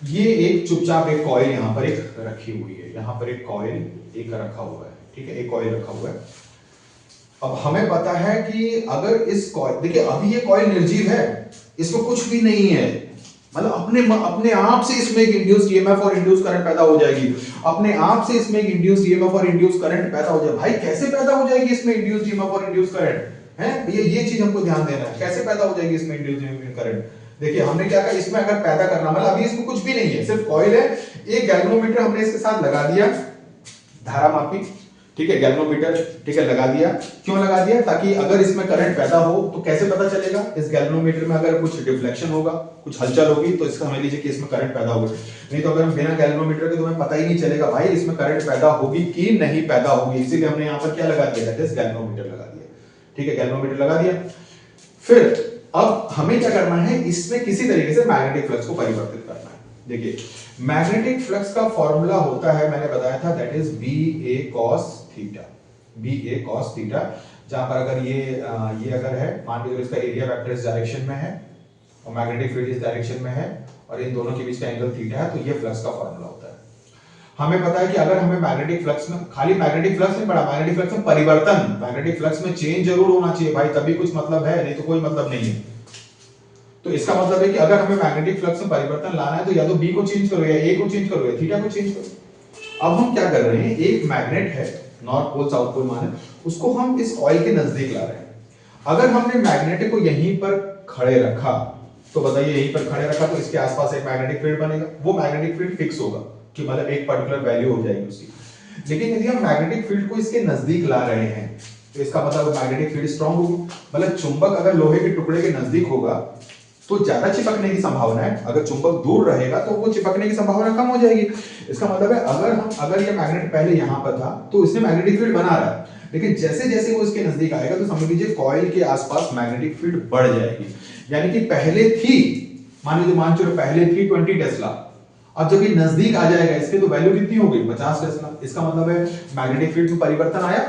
ये एक चुपचाप एक कॉइल यहां पर एक रखी हुई है, यहां पर एक कॉइल एक रखा हुआ है, ठीक है, एक कॉइल रखा हुआ है। अब हमें पता है कि अगर इस कॉइल, देखिए अभी ये कॉइल निर्जीव है, इसमें कुछ भी नहीं है, मतलब अपने आप से इसमें एक इंड्यूस्ड ईएमएफ और इंड्यूस्ड करंट पैदा हो जाएगी, अपने आप से इसमें एक इंड्यूस्ड ईएमएफ और इंड्यूस्ड करंट पैदा हो जाएगा। भाई कैसे पैदा हो जाएगी इसमें इंड्यूस्ड ईएमएफ और इंड्यूस्ड करंट है, ये चीज हमको ध्यान देना है, कैसे पैदा हो जाएगी इसमें इंड्यूस्ड ईएमएफ करंट। देखिए हमने क्या कहा, इसमें अगर पैदा करना, मतलब अभी इसमें कुछ भी नहीं है, सिर्फ कॉइल है, एक गैल्वेनोमीटर हमने इसके साथ लगा दिया, धारा मापी, ठीक है, गैल्वेनोमीटर, ठीक है, लगा दिया। क्यों लगा दिया? ताकि अगर इसमें करंट पैदा हो तो कैसे पता चलेगा? इस गैल्वेनोमीटर में अगर कुछ डिफ्लेक्शन होगा, कुछ हलचल होगी, तो इसका समझ लीजिए कि इसमें करंट पैदा होगा। नहीं तो अगर हम बिना गैल्वेनोमीटर के तो हमें पता ही नहीं चलेगा भाई इसमें करंट पैदा होगी कि नहीं पैदा होगी। इसीलिए हमने यहाँ पर क्या लगा दिया? गैल्वेनोमीटर लगा दिया, ठीक है, गैल्वेनोमीटर लगा दिया। फिर अब हमें क्या करना है? इसमें किसी तरीके से मैग्नेटिक फ्लक्स को परिवर्तित करना है। देखिए, मैग्नेटिक फ्लक्स का फॉर्मूला होता है, मैंने बताया था, that is B A cos theta, B A cos theta. जहां पर अगर ये अगर है, मान लीजिए इसका एरिया वेक्टर इस डायरेक्शन में है और मैग्नेटिक फील्ड इस डायरेक्शन में है और इन दोनों के बीच का एंगल थीटा है, तो ये फ्लक्स का फॉर्मूला होता है। हमें पता है कि अगर हमें मैग्नेटिक फ्लक्स में, खाली मैग्नेटिक फ्लक्स नहीं पड़ा, मैग्नेटिक फ्लक्स में परिवर्तन, मैग्नेटिक फ्लक्स में चेंज जरूर होना चाहिए भाई, तभी कुछ मतलब है, नहीं तो कोई मतलब नहीं है। तो इसका मतलब है कि अगर हमें मैग्नेटिक फ्लक्स में परिवर्तन लाना है तो या तो बी को चेंज करो, या ए को चेंज करो, या थीटा को चेंज करो। अब हम क्या कर रहे हैं? एक मैग्नेट है, नॉर्थ पोल साउथ पोल माने, उसको हम इस कॉइल के नजदीक ला रहे हैं। अगर हमने मैग्नेट को यहीं पर खड़े रखा तो बताइए, यहीं पर खड़े रखा तो इसके आसपास एक मैग्नेटिक फील्ड बनेगा, वो मैग्नेटिक फील्ड फिक्स होगा कि मतलब एक पर्टिकुलर वैल्यू हो जाएगी उसकी। लेकिन यदि हम मैग्नेटिक फील्ड को इसके नजदीक ला रहे हैं तो इसका मतलब मैग्नेटिक फील्ड स्ट्रांग होगी। मतलब चुंबक अगर लोहे के टुकड़े के नजदीक होगा तो ज्यादा चिपकने की संभावना है, अगर चुंबक दूर रहेगा तो वो चिपकने की संभावना कम हो जाएगी। इसका मतलब है अगर ये मैग्नेट पहले यहां पर था तो इसने मैग्नेटिक फील्ड बना रहा है, लेकिन जैसे जैसे वो इसके नजदीक आएगा तो समझ लीजिए कॉइल के आसपास मैग्नेटिक फील्ड बढ़ जाएगी। यानी कि पहले थी, मान चलो पहले थी 20 टेस्ला, अब जब ये नजदीक आ जाएगा इसके तो वैल्यू कितनी हो गई? 50 टेस्ला। इसका मतलब है मैग्नेटिक फील्ड में परिवर्तन आया,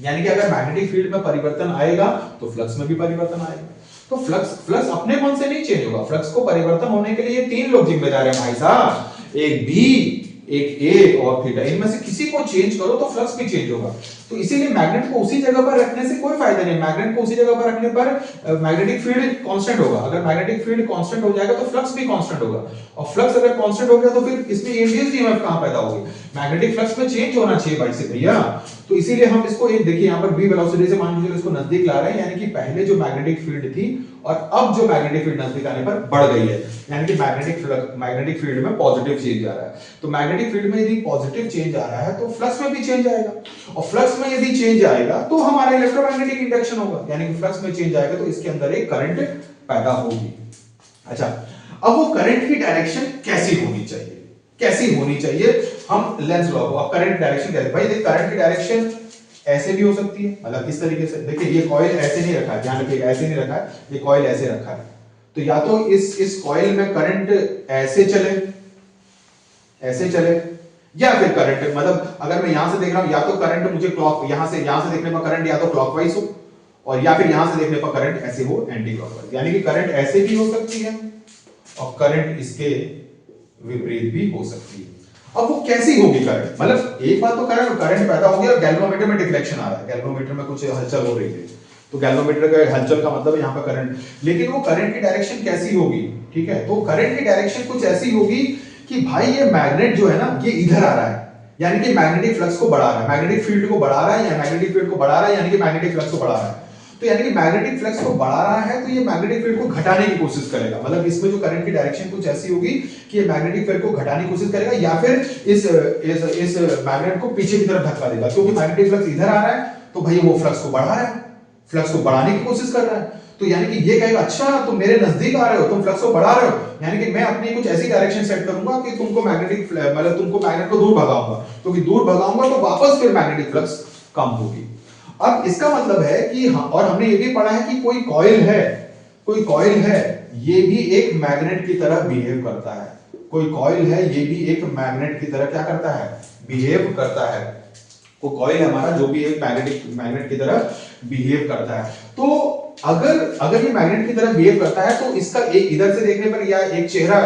यानी कि अगर मैग्नेटिक फील्ड में परिवर्तन आएगा तो फ्लक्स में भी परिवर्तन आएगा। तो फ्लक्स अपने मन से नहीं चेंज होगा, फ्लक्स को परिवर्तन होने के लिए तीन लोग जिम्मेदार हैं भाई साहब, एक बी, एक ए और थीटा, इनमें से किसी को चेंज करो तो फ्लक्स भी चेंज होगा। तो इसीलिए मैग्नेट को उसी जगह पर रखने से कोई फायदा नहीं। मैग्नेट को उसी जगह पर रखने पर मैग्नेटिक फील्ड कांस्टेंट होगा, अगर मैग्नेटिक फील्ड कांस्टेंट हो जाएगा तो फ्लक्स भी कांस्टेंट होगा, और फ्लक्स अगर कांस्टेंट हो गया तो फिर इसमें इंड्यूस्ड ईएमएफ कहां पैदा होगी? मैग्नेटिक फ्लक्स में चेंज होना चाहिए भाई से भैया। तो इसीलिए हम इसको एक देखिए यहां पर v वेलोसिटी से मान लीजिए इसको नजदीक ला रहे हैं, यानी कि पहले जो मैग्नेटिक फील्ड थी और अब जो मैग्नेटिक फील्ड नजदीक आने पर बढ़ गई है, यानी कि मैग्नेटिक फील्ड में पॉजिटिव चेंज आ रहा है। तो मैग्नेटिक फील्ड में यदि पॉजिटिव चेंज आ रहा है तो फ्लक्स में भी चेंज आएगा, और फ्लक्स में यदि चेंज आएगा तो हमारा इलेक्ट्रोमैग्नेटिक इंडक्शन होगा, यानी कि फ्लक्स में चेंज आएगा तो इसके अंदर एक करंट पैदा होगी। अच्छा, अब वो करंट की डायरेक्शन कैसी होनी चाहिए? कैसी होनी चाहिए? हम लेंस लॉ को, अब करंट डायरेक्शन कैसे? भाई देखिए, करंट की डायरेक्शन ऐसे भी हो सकती है, मतलब इस तरीके से। देखिए ये कॉइल ऐसे नहीं रखा है, ध्यान रखिएगा, ऐसे नहीं रखा है, ये कॉइल ऐसे रखा है। तो या तो इस कॉइल में करंट ऐसे चले, ऐसे चले, या फिर करंट, मतलब अगर मैं यहां से देख रहा हूं, या तो करंट मुझे क्लॉक, यहां से देखने पर करंट या तो क्लॉकवाइज हो, और या फिर यहां से देखने पर करंट ऐसे हो, एंटी क्लॉकवाइज। यानी कि करंट ऐसे भी हो सकती है और करंट इसके विपरीत भी हो सकती है। अब वो कैसी होगी करंट? मतलब एक बात तो करंट पैदा हो गया और गैल्वेनोमीटर में डिफ्लेक्शन आ रहा है, गैल्वेनोमीटर में कुछ हलचल हो रही है, तो गैल्वेनोमीटर का हलचल का मतलब यहाँ पर करंट, लेकिन वो करंट की डायरेक्शन कैसी होगी? ठीक है, तो करंट की डायरेक्शन कुछ ऐसी होगी कि भाई ये मैग्नेट जो है ना, ये इधर आ रहा है, यानी कि मैग्नेटिक फ्लक्स को बढ़ा रहा है, मैग्नेटिक फील्ड को बढ़ा रहा है, या मैग्नेटिक फील्ड को बढ़ा रहा है, यानी कि मैग्नेटिक फ्लक्स को बढ़ा रहा है। तो यानी कि मैग्नेटिक फ्लक्स को बढ़ा रहा है तो ये मैग्नेटिक फील्ड को घटाने की कोशिश करेगा, मतलब इसमें जो करंट की डायरेक्शन कुछ ऐसी होगी कि ये मैग्नेटिक फील्ड को घटाने की कोशिश करेगा, या फिर इस मैग्नेट को पीछे की तरफ धक्का देगा, क्योंकि मैग्नेटिक फ्लक्स इधर आ रहा है तो भाई वो फ्लक्स को बढ़ा रहा है, फ्लक्स को बढ़ाने की कोशिश कर रहा है। तो यानी कि ये कहेगा अच्छा तुम मेरे नजदीक आ रहे हो, तुम फ्लक्स को बढ़ा रहे हो, यानी कि मैं अपनी कुछ ऐसी डायरेक्शन सेट करूंगा कि तुमको मैग्नेट को दूर भगाऊंगा, क्योंकि दूर भगाऊंगा तो वापस फिर मैग्नेटिक फ्लक्स कम होगी। अब इसका मतलब है कि हाँ, और हमने ये भी पढ़ा है कि कोई कॉइल है ये भी एक मैग्नेट की तरह बिहेव करता है, कोई कॉइल है ये भी एक मैग्नेट की तरह क्या करता है? बिहेव करता है। वो कॉइल हमारा जो भी एक मैग्नेट की तरह बिहेव करता है। तो अगर ये मैग्नेट की तरह बिहेव करता है तो इसका एक इधर से देखने पर या एक चेहरा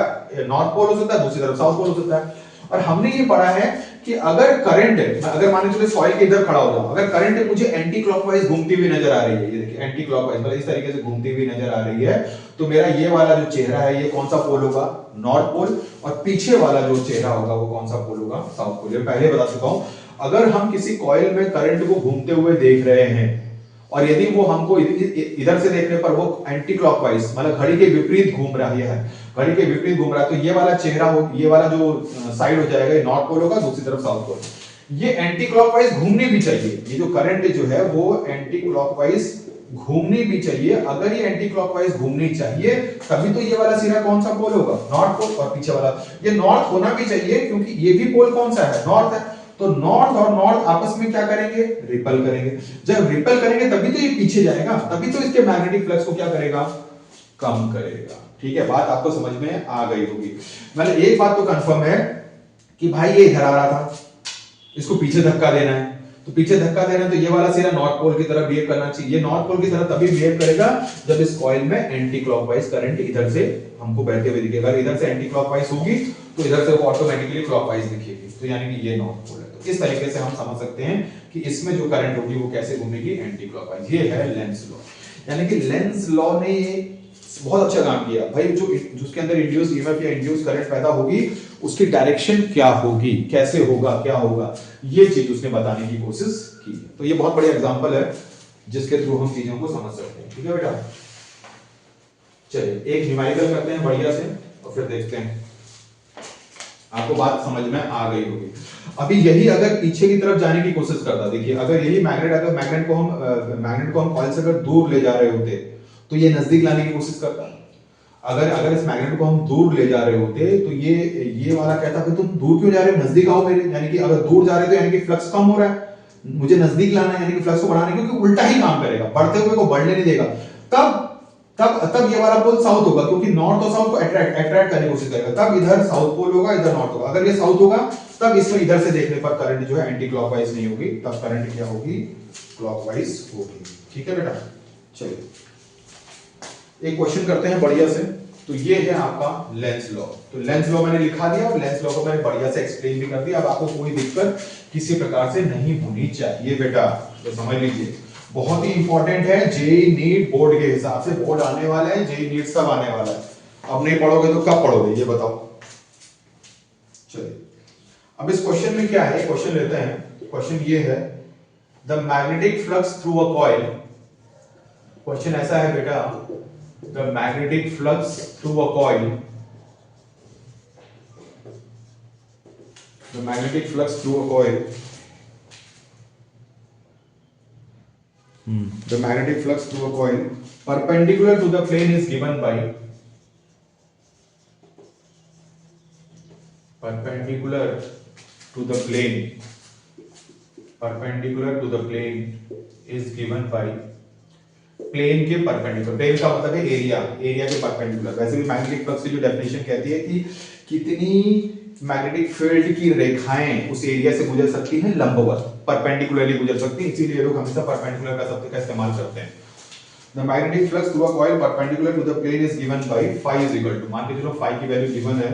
नॉर्थ पोल हो सकता है, दूसरी तरफ साउथ पोल हो सकता है। और हमने ये पढ़ा है कि अगर करंट, अगर मान लीजिए कॉइल के इधर खड़ा हो जाऊं, अगर करंट मुझे एंटी क्लॉकवाइज घूमती हुई नजर आ रही है, ये देखिए एंटी क्लॉकवाइज मतलब इस तरीके से घूमती हुई नजर आ रही है, तो मेरा ये वाला जो चेहरा है ये कौन सा पोल होगा? North pole. और पीछे वाला जो चेहरा होगा वो कौन सा पोल होगा? South pole. ये पहले बता चुका हूं। अगर हम किसी कॉइल में करंट को घूमते हुए देख रहे हैं और यदि वो हमको इधर से देखने पर वो एंटी क्लॉकवाइज मतलब घड़ी के विपरीत घूम रहा है, घड़ी के विपरीत घूम रहा है, तो ये वाला चेहरा हो, ये वाला जो साइड हो जाएगा ये नॉर्थ पोल होगा, दूसरी तरफ साउथ पोल। ये एंटी क्लॉकवाइज घूमनी भी चाहिए, ये जो करंट जो है वो एंटी क्लॉकवाइज घूमनी भी चाहिए। अगर ये एंटी क्लॉकवाइज घूमनी चाहिए तभी तो ये वाला सिरा कौन सा पोल होगा, नॉर्थ पोल, और पीछे वाला ये नॉर्थ होना भी चाहिए क्योंकि ये भी पोल कौन सा है, नॉर्थ है। तो नॉर्थ और नॉर्थ आपस में क्या करेंगे, रिपल करेंगे। जब रिपल करेंगे तभी तो ये पीछे जाएगा, तभी तो इसके मैग्नेटिक फ्लक्स को क्या करेगा, कम करेगा। ठीक है, बात आपको समझ में आ गई होगी। मतलब एक बात तो कंफर्म है कि भाई ये इधर आ रहा था, इसको पीछे धक्का देना है, तो पीछे धक्का देना है तो ये वाला सिरा नॉर्थ पोल की तरफ बिहेव करना चाहिए। ये नॉर्थ पोल की तरफ तभी बिहेव करेगा जब इस कॉइल में एंटी क्लॉकवाइज करंट इधर से हमको बहते हुए दिखेगा। इधर से एंटी क्लॉकवाइज होगी तो इधर से वो ऑटोमेटिकली क्लॉकवाइज दिखेगी, तो यानी कि ये नॉर्थ पोल है। तो इस तरीके से हम समझ सकते हैं कि इसमें जो करंट होगी वो कैसे घूमेगी, एंटी क्लॉकवाइज। ये है लेंज लॉ, यानी कि लेंज लॉ ने बहुत अच्छा काम किया भाई। जो जिसके अंदर इंड्यूस ईएमएफ या इंड्यूस करंट पैदा होगी उसकी डायरेक्शन क्या होगी, कैसे होगा, क्या होगा, ये चीज उसने बताने की कोशिश की। तो ये बहुत बढ़िया एग्जांपल है जिसके थ्रू हम चीजों को समझ सकते हैं। ठीक है बेटा, चलिए एक न्यूमेरिकल करते हैं बढ़िया से और फिर देखते हैं, आपको बात समझ में आ गई होगी। अभी यही अगर पीछे की तरफ जाने की कोशिश करता, देखिए अगर यही मैग्नेट, अगर मैग्नेट को हम कॉइल से अगर दूर ले जा रहे होते तो ये नजदीक लाने की कोशिश करता। अगर इस मैग्नेट को हम दूर ले जा रहे होते तो ये वाला कहता कि तुम दूर क्यों जा रहे हो, नजदीक आओ मेरे। यानी कि अगर दूर जा रहे हो तो यानी कि फ्लक्स कम हो रहा है, मुझे नजदीक लाना है, यानी कि फ्लक्स को बढ़ाने, क्योंकि उल्टा ही काम करेगा, बढ़ते हुए को बढ़ने नहीं देगा। तब तब ये वाला पोल साउथ होगा क्योंकि नॉर्थ और साउथ को अट्रैक्ट करने की कोशिश करेगा। तब इधर साउथ पोल होगा, इधर नॉर्थ होगा। अगर ये साउथ होगा तब इसमें इधर से देखने पर करंट जो है एंटी क्लॉकवाइज नहीं होगी, तब करंट क्या होगी, क्लॉकवाइज होगी। ठीक है बेटा, चलिए एक क्वेश्चन करते हैं बढ़िया से। तो ये है आपका लेंज लॉ। तो लेंज लॉ मैंने लिखा दिया और लेंज लॉ को मैंने बढ़िया से एक्सप्लेन भी कर दिया। अब आपको कोई दिक्कत किसी प्रकार से नहीं होनी चाहिए बेटा, तो समझ लीजिए बहुत ही इंपॉर्टेंट है। जेई नीट बोर्ड के हिसाब से, बोर्ड आने वाला है, जेई नीट सब आने वाला है। अब नहीं पढ़ोगे तो कब पढ़ोगे ये बताओ। चलिए अब इस क्वेश्चन में क्या है, क्वेश्चन लेते हैं। क्वेश्चन ये है, the magnetic flux through a coil. Question ऐसा है बेटा, the magnetic flux through a coil, the magnetic flux through a coil, the magnetic flux through a coil perpendicular to the plane is given by, perpendicular to the plane, perpendicular to the plane is given by, plane के परपेंडिकुलर, प्लेन का मतलब है एरिया, एरिया के परपेंडिकुलर। वैसे भी मैग्नेटिक फ्लक्स की जो डेफिनेशन कहती है कि कितनी मैग्नेटिक फील्ड की रेखाएं उस एरिया से गुजर सकती हैं, लंबवत, परपेंडिकुलरली गुजर सकती हैं, इसीलिए लोग हमेशा परपेंडिकुलर का शब्द का इस्तेमाल करते हैं। The magnetic flux through a coil perpendicular to the plane is given by phi is equal to, मान के चलो phi की वैल्यू गिवन है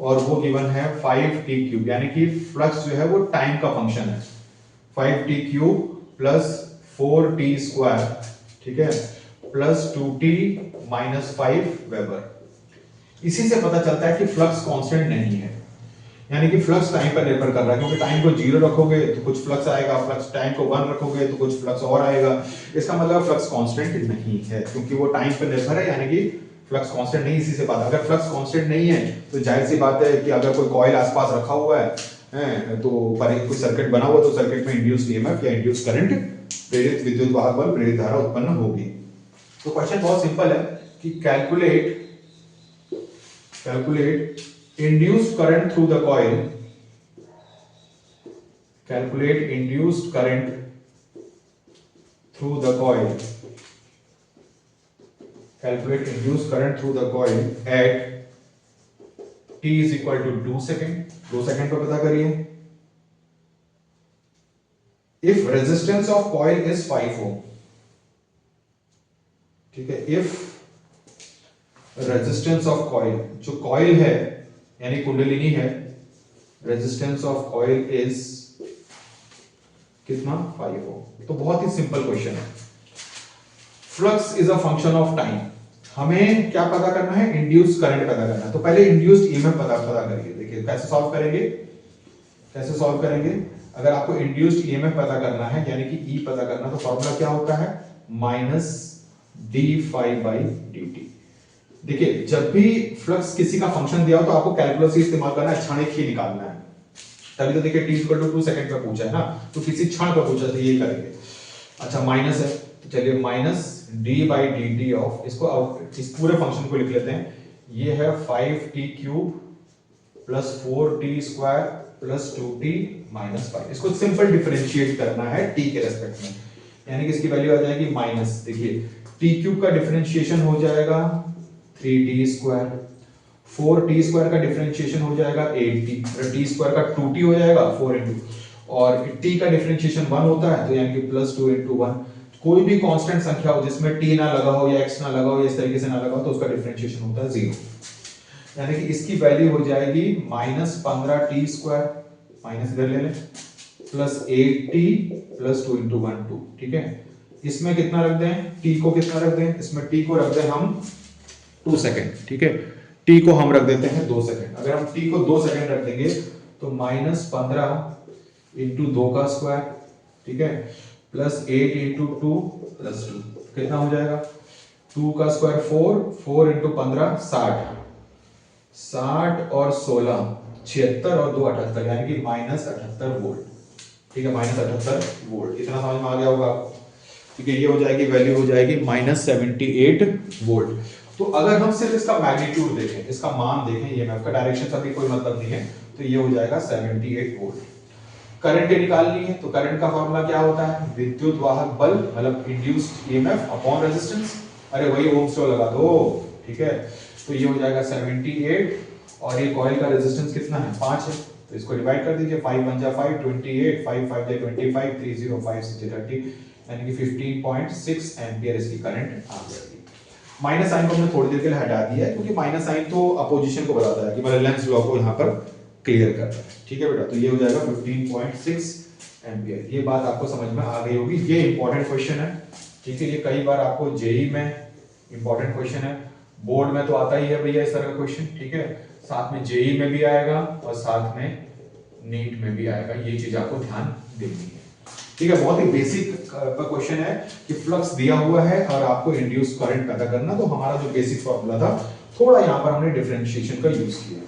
और वो गिवन है 5t³ यानी कि फ्लक्स जो है वो टाइम का फंक्शन है, 5t³ प्लस 4t², ठीक है, प्लस 2t माइनस 5 वेबर। इसी से पता चलता है कि फ्लक्स कांस्टेंट नहीं है, यानी कि फ्लक्स टाइम पर निर्भर कर रहा है, क्योंकि टाइम को 0 रखोगे तो कुछ फ्लक्स आएगा, फ्लक्स टाइम को 1 रखोगे तो कुछ फ्लक्स और आएगा। इसका मतलब फ्लक्स कांस्टेंट नहीं है, क्योंकि वो टाइम पर निर्भर है, यानी कि फ्लक्स कांस्टेंट नहीं। इसी से बात, अगर फ्लक्स कांस्टेंट नहीं है तो जाहिर सी बात है कि अगर कोई कॉइल आसपास रखा हुआ है तो कोई सर्किट बना हुआ, तो सर्किट में इंड्यूस्ड ईएमएफ या इंड्यूस्ड करंट, प्रेरित विद्युत वाहक बल, प्रेरित धारा उत्पन्न होगी। तो क्वेश्चन बहुत सिंपल है कि calculate induced current through the coil, calculate induced current through the coil, calculate induced current through the coil at t is equal to 2 second, 2 second पर पता करिए। if resistance of coil is 5 ohm, ठीक है, if रेजिस्टेंस ऑफ कॉइल, जो कॉइल है यानी कुंडलिनी है, रेजिस्टेंस ऑफ कॉइल इज कितना, 5 ओम। तो बहुत ही सिंपल क्वेश्चन है। Flux is a function of time, हमें क्या पता करना है, इंड्यूस्ड करंट पता करना है। तो पहले इंड्यूस्ड ईएमएफ पता करिए। देखिए कैसे सॉल्व करेंगे, कैसे सॉल्व करेंगे। अगर आपको इंड्यूस्ड ईएमएफ पता करना है यानी कि ई पता करना, तो फॉर्मूला क्या होता है, माइनस d∅/dt। देखिए जब भी फ्लक्स किसी का फंक्शन दिया हो तो आपको कैलकुलस ही इस्तेमाल करना है, क्षणिक ही निकालना है, तभी तो देखिए t इक्वल टू 2 सेकंड पे पूछा है ना, तो किसी क्षण पे पूछा, तो ये करेंगे। अच्छा माइनस है, तो चलिए minus d by D T of, इसको इस पूरे फंक्शन को लिख लेते हैं, ये है 5t cube plus 4t square plus 2t minus 5। इसको सिंपल डिफरेंशिएट करना है t के रेस्पेक्ट में, यानी कि इसकी वैल्यू आ जाएगी माइनस, देखिए t क्यूब का डिफरेंशिएशन हो जाएगा 3t स्क्वायर, 4t स्क्वायर का डिफरेंशिएशन हो जाएगा 8t, t स्क्वायर का 2t हो जाएगा 4 इंटू, और t का डिफरेंशिएशन 1 होता है, तो यानी कि प्लस 2 इंटू 1। कोई भी कांस्टेंट संख्या हो जिसमें t ना लगा हो या x ना लगा हो या इस तरीके से ना लगा हो, तो उसका डिफरेंशिएशन होता है 0, यानी कि इसकी वैल्यू हो जाएगी माइनस 15t स्क्वायर, माइनस इधर ले लें, प्लस 8t प्लस 2 इंटू 1 2, ठीक है। इसमें कितना रख दें, t को कितना रख दें, इसमें t को रख दें हम 2 सेकेंड, ठीक है, t को हम रख देते हैं 2 सेकेंड। अगर हम t को 2 सेकेंड रख देंगे तो माइनस 15 इंटू 2 का स्क्वायर, ठीक है, प्लस 8 इंटू 2 प्लस 2, कितना हो जाएगा, 2 का स्क्वायर 4, 4 इंटू 15 60, 60 और 16 76 और 2 78, यानी कि माइनस 78 वोल्ट, ठीक है, माइनस 78 वोल्ट। इतना समझ में आ गया होगा, ठीक है। ये हो जाएगी वैल्यू, हो जाएगी माइनस 78 वोल्ट। तो अगर हम सिर्फ इसका मैग्नीट्यूड देखें, इसका मान देखें, ईएमएफ का डायरेक्शन से भी कोई मतलब नहीं है, तो ये हो जाएगा 78 वोल्ट। करंट निकालनी है, तो करंट का फॉर्मूला क्या होता है, विद्युत वाहक बल मतलब इंड्यूस्ड ईएमएफ अपॉन रेजिस्टेंस, अरे वही ओम्स लॉ लगा दो, ठीक है। तो ये हो जाएगा 78, और ये कॉइल का रेजिस्टेंस कितना है, 5 है, तो इसको डिवाइड कर दीजिए, 5 1 जा 5 28, 5 5 जा 25, 3 0 5 6 30, यानी कि 15.6 एम्पियर इसकी करंट आ जाएगी। माइनस साइन को हमने थोड़ी देर के लिए हटा दिया है, क्योंकि माइनस साइन तो अपोजिशन को बताता है कि मतलब लेंस लॉ को यहाँ पर क्लियर कर रहा है, ठीक है बेटा। तो ये हो जाएगा 15.6 एम्पियर। ये बात आपको समझ में आ गई होगी, ये इंपॉर्टेंट क्वेश्चन है, ठीक है। ये कई बार आपको जेई में इंपॉर्टेंट क्वेश्चन है, बोर्ड में तो आता ही है भैया इस तरह का क्वेश्चन, ठीक है, साथ में जेई में भी आएगा और साथ में नीट में भी आएगा, ये चीज आपको ध्यान देनी है, ठीक है। बहुत ही बेसिक क्वेश्चन है कि फ्लक्स दिया हुआ है और आपको इंड्यूस करंट पैदा करना, तो हमारा जो बेसिक फॉर्मूला था, थोड़ा यहाँ पर हमने डिफरेंशिएशन का यूज किया।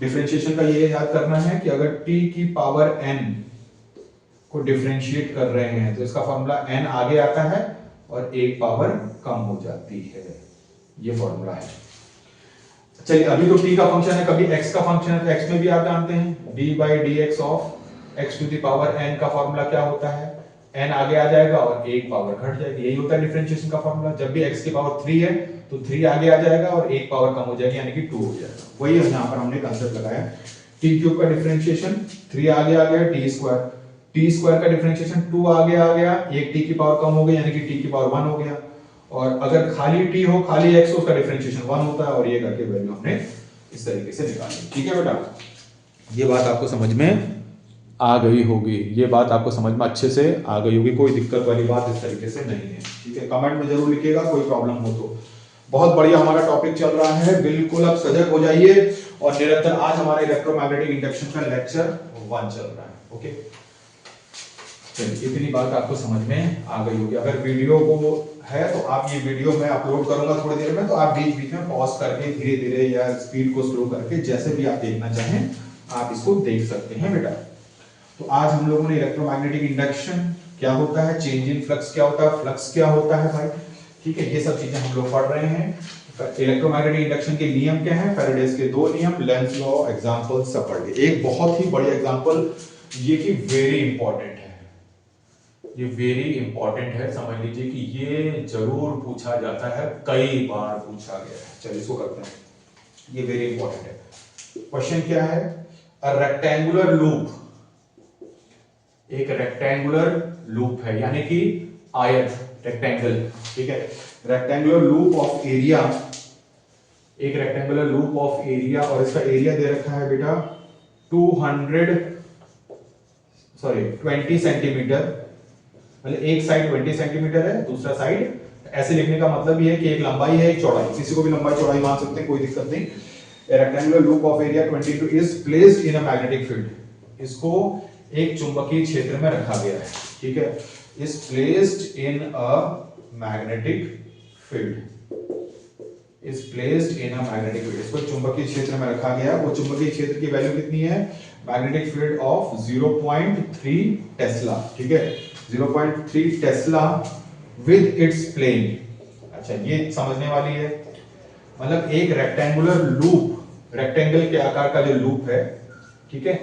डिफरेंशिएशन का ये याद करना है कि अगर t की पावर n को डिफरेंशिएट कर रहे हैं तो इसका फॉर्मूला n आगे आता है और एक पावर कम हो जाती है, ये फॉर्मूला है। चलिए अभी तो t का फंक्शन है, कभी x का फंक्शन है, तो x में भी आप जानते हैं d by D X of x to the power n का फॉर्मूला क्या होता है, n आगे आ जाएगा और एक पावर घट जाएगी, यही होता है डिफरेंशिएशन का फॉर्मूला। जब भी x की पावर 3 है तो 3 आगे आ जाएगा और एक पावर कम हो जाएगी, यानी कि 2 हो जाएगा। वही यहाँ पर हमने कांसेप्ट लगाया, t क्यूब का डिफरेंशिएशन 3 आगे आ गया, t स्क्वायर का डिफरेंशिएशन 2 आगे आ गया, एक t की पावर कम हो गई, यानी कि t की पावर 1 हो गया, और अगर खाली t हो खाली x हो उसका डिफरेंशिएशन 1 होता है, और ये करके वैल्यू हमने इस तरीके से निकाली, ठीक है बेटा। ये बात आपको समझ में आ गई होगी, ये बात आपको समझ में अच्छे से आ गई होगी, कोई दिक्कत वाली बात इस तरीके से नहीं है, ठीक है। कमेंट में जरूर लिखिएगा कोई प्रॉब्लम हो तो। बहुत बढ़िया हमारा टॉपिक चल रहा है, बिल्कुल अब सजग हो जाइए, और निरंतर आज हमारा इलेक्ट्रोमैग्नेटिक इंडक्शन का लेक्चर 1 चल रहा है, ओके। चलिए इतनी बात आपको समझ में आ गई होगी। अगर वीडियो को है तो आप ये वीडियो मैं अपलोड करूंगा थोड़ी देर में, तो आप बीच बीच में पॉज करके धीरे धीरे या स्पीड को स्लो करके जैसे भी आप देखना चाहें आप इसको देख सकते हैं बेटा। तो आज हम लोगों ने इलेक्ट्रोमैग्नेटिक इंडक्शन क्या होता है, चेंज इन फ्लक्स क्या होता है, फ्लक्स क्या होता है भाई, ठीक है, ये सब चीजें हम लोग पढ़ रहे हैं। इलेक्ट्रोमैग्नेटिक इंडक्शन के नियम क्या हैं, फैराडेज के 2 नियम, लेंस लॉ, एग्जांपल सब पढ़ लिए। एक बहुत ही बढ़िया एग्जांपल ये कि वेरी इंपॉर्टेंट है, ये वेरी इंपॉर्टेंट है, समझ लीजिए कि ये जरूर पूछा जाता है, कई बार पूछा गया है। चलिए इसको करते हैं, ये वेरी इंपॉर्टेंट है। क्वेश्चन क्या है, अ रेक्टेंगुलर लूप, एक रेक्टेंगुलर लूप है यानी कि आयत, रेक्टेंगल, ठीक है, रेक्टेंगुलर लूप ऑफ एरिया, एक रेक्टेंगुलर लूप ऑफ एरिया, और इसका एरिया दे रखा है बेटा 20 सेंटीमीटर, मतलब एक साइड 20 सेंटीमीटर है, दूसरा साइड, ऐसे लिखने का मतलब ये है कि एक लंबाई है एक चौड़ाई, किसी को भी लंबाई चौड़ाई मान सकते हैं, कोई दिक्कत नहीं। A rectangular loop of area 22 is placed in a magnetic field, इसको एक चुंबकीय क्षेत्र में रखा गया है, ठीक है, is placed in a magnetic field, is placed in a magnetic field, इसको चुंबकीय क्षेत्र में रखा गया है। वो चुंबकीय क्षेत्र की वैल्यू कितनी है? मैग्नेटिक फील्ड ऑफ 0.3 टेस्ला, ठीक है, 0.3 टेस्ला विद इट्स प्लेन। अच्छा, ये समझने वाली है, मतलब एक रेक्टेंगुलर लूप, रेक्टेंगल के आकार का जो लूप है, ठीक है,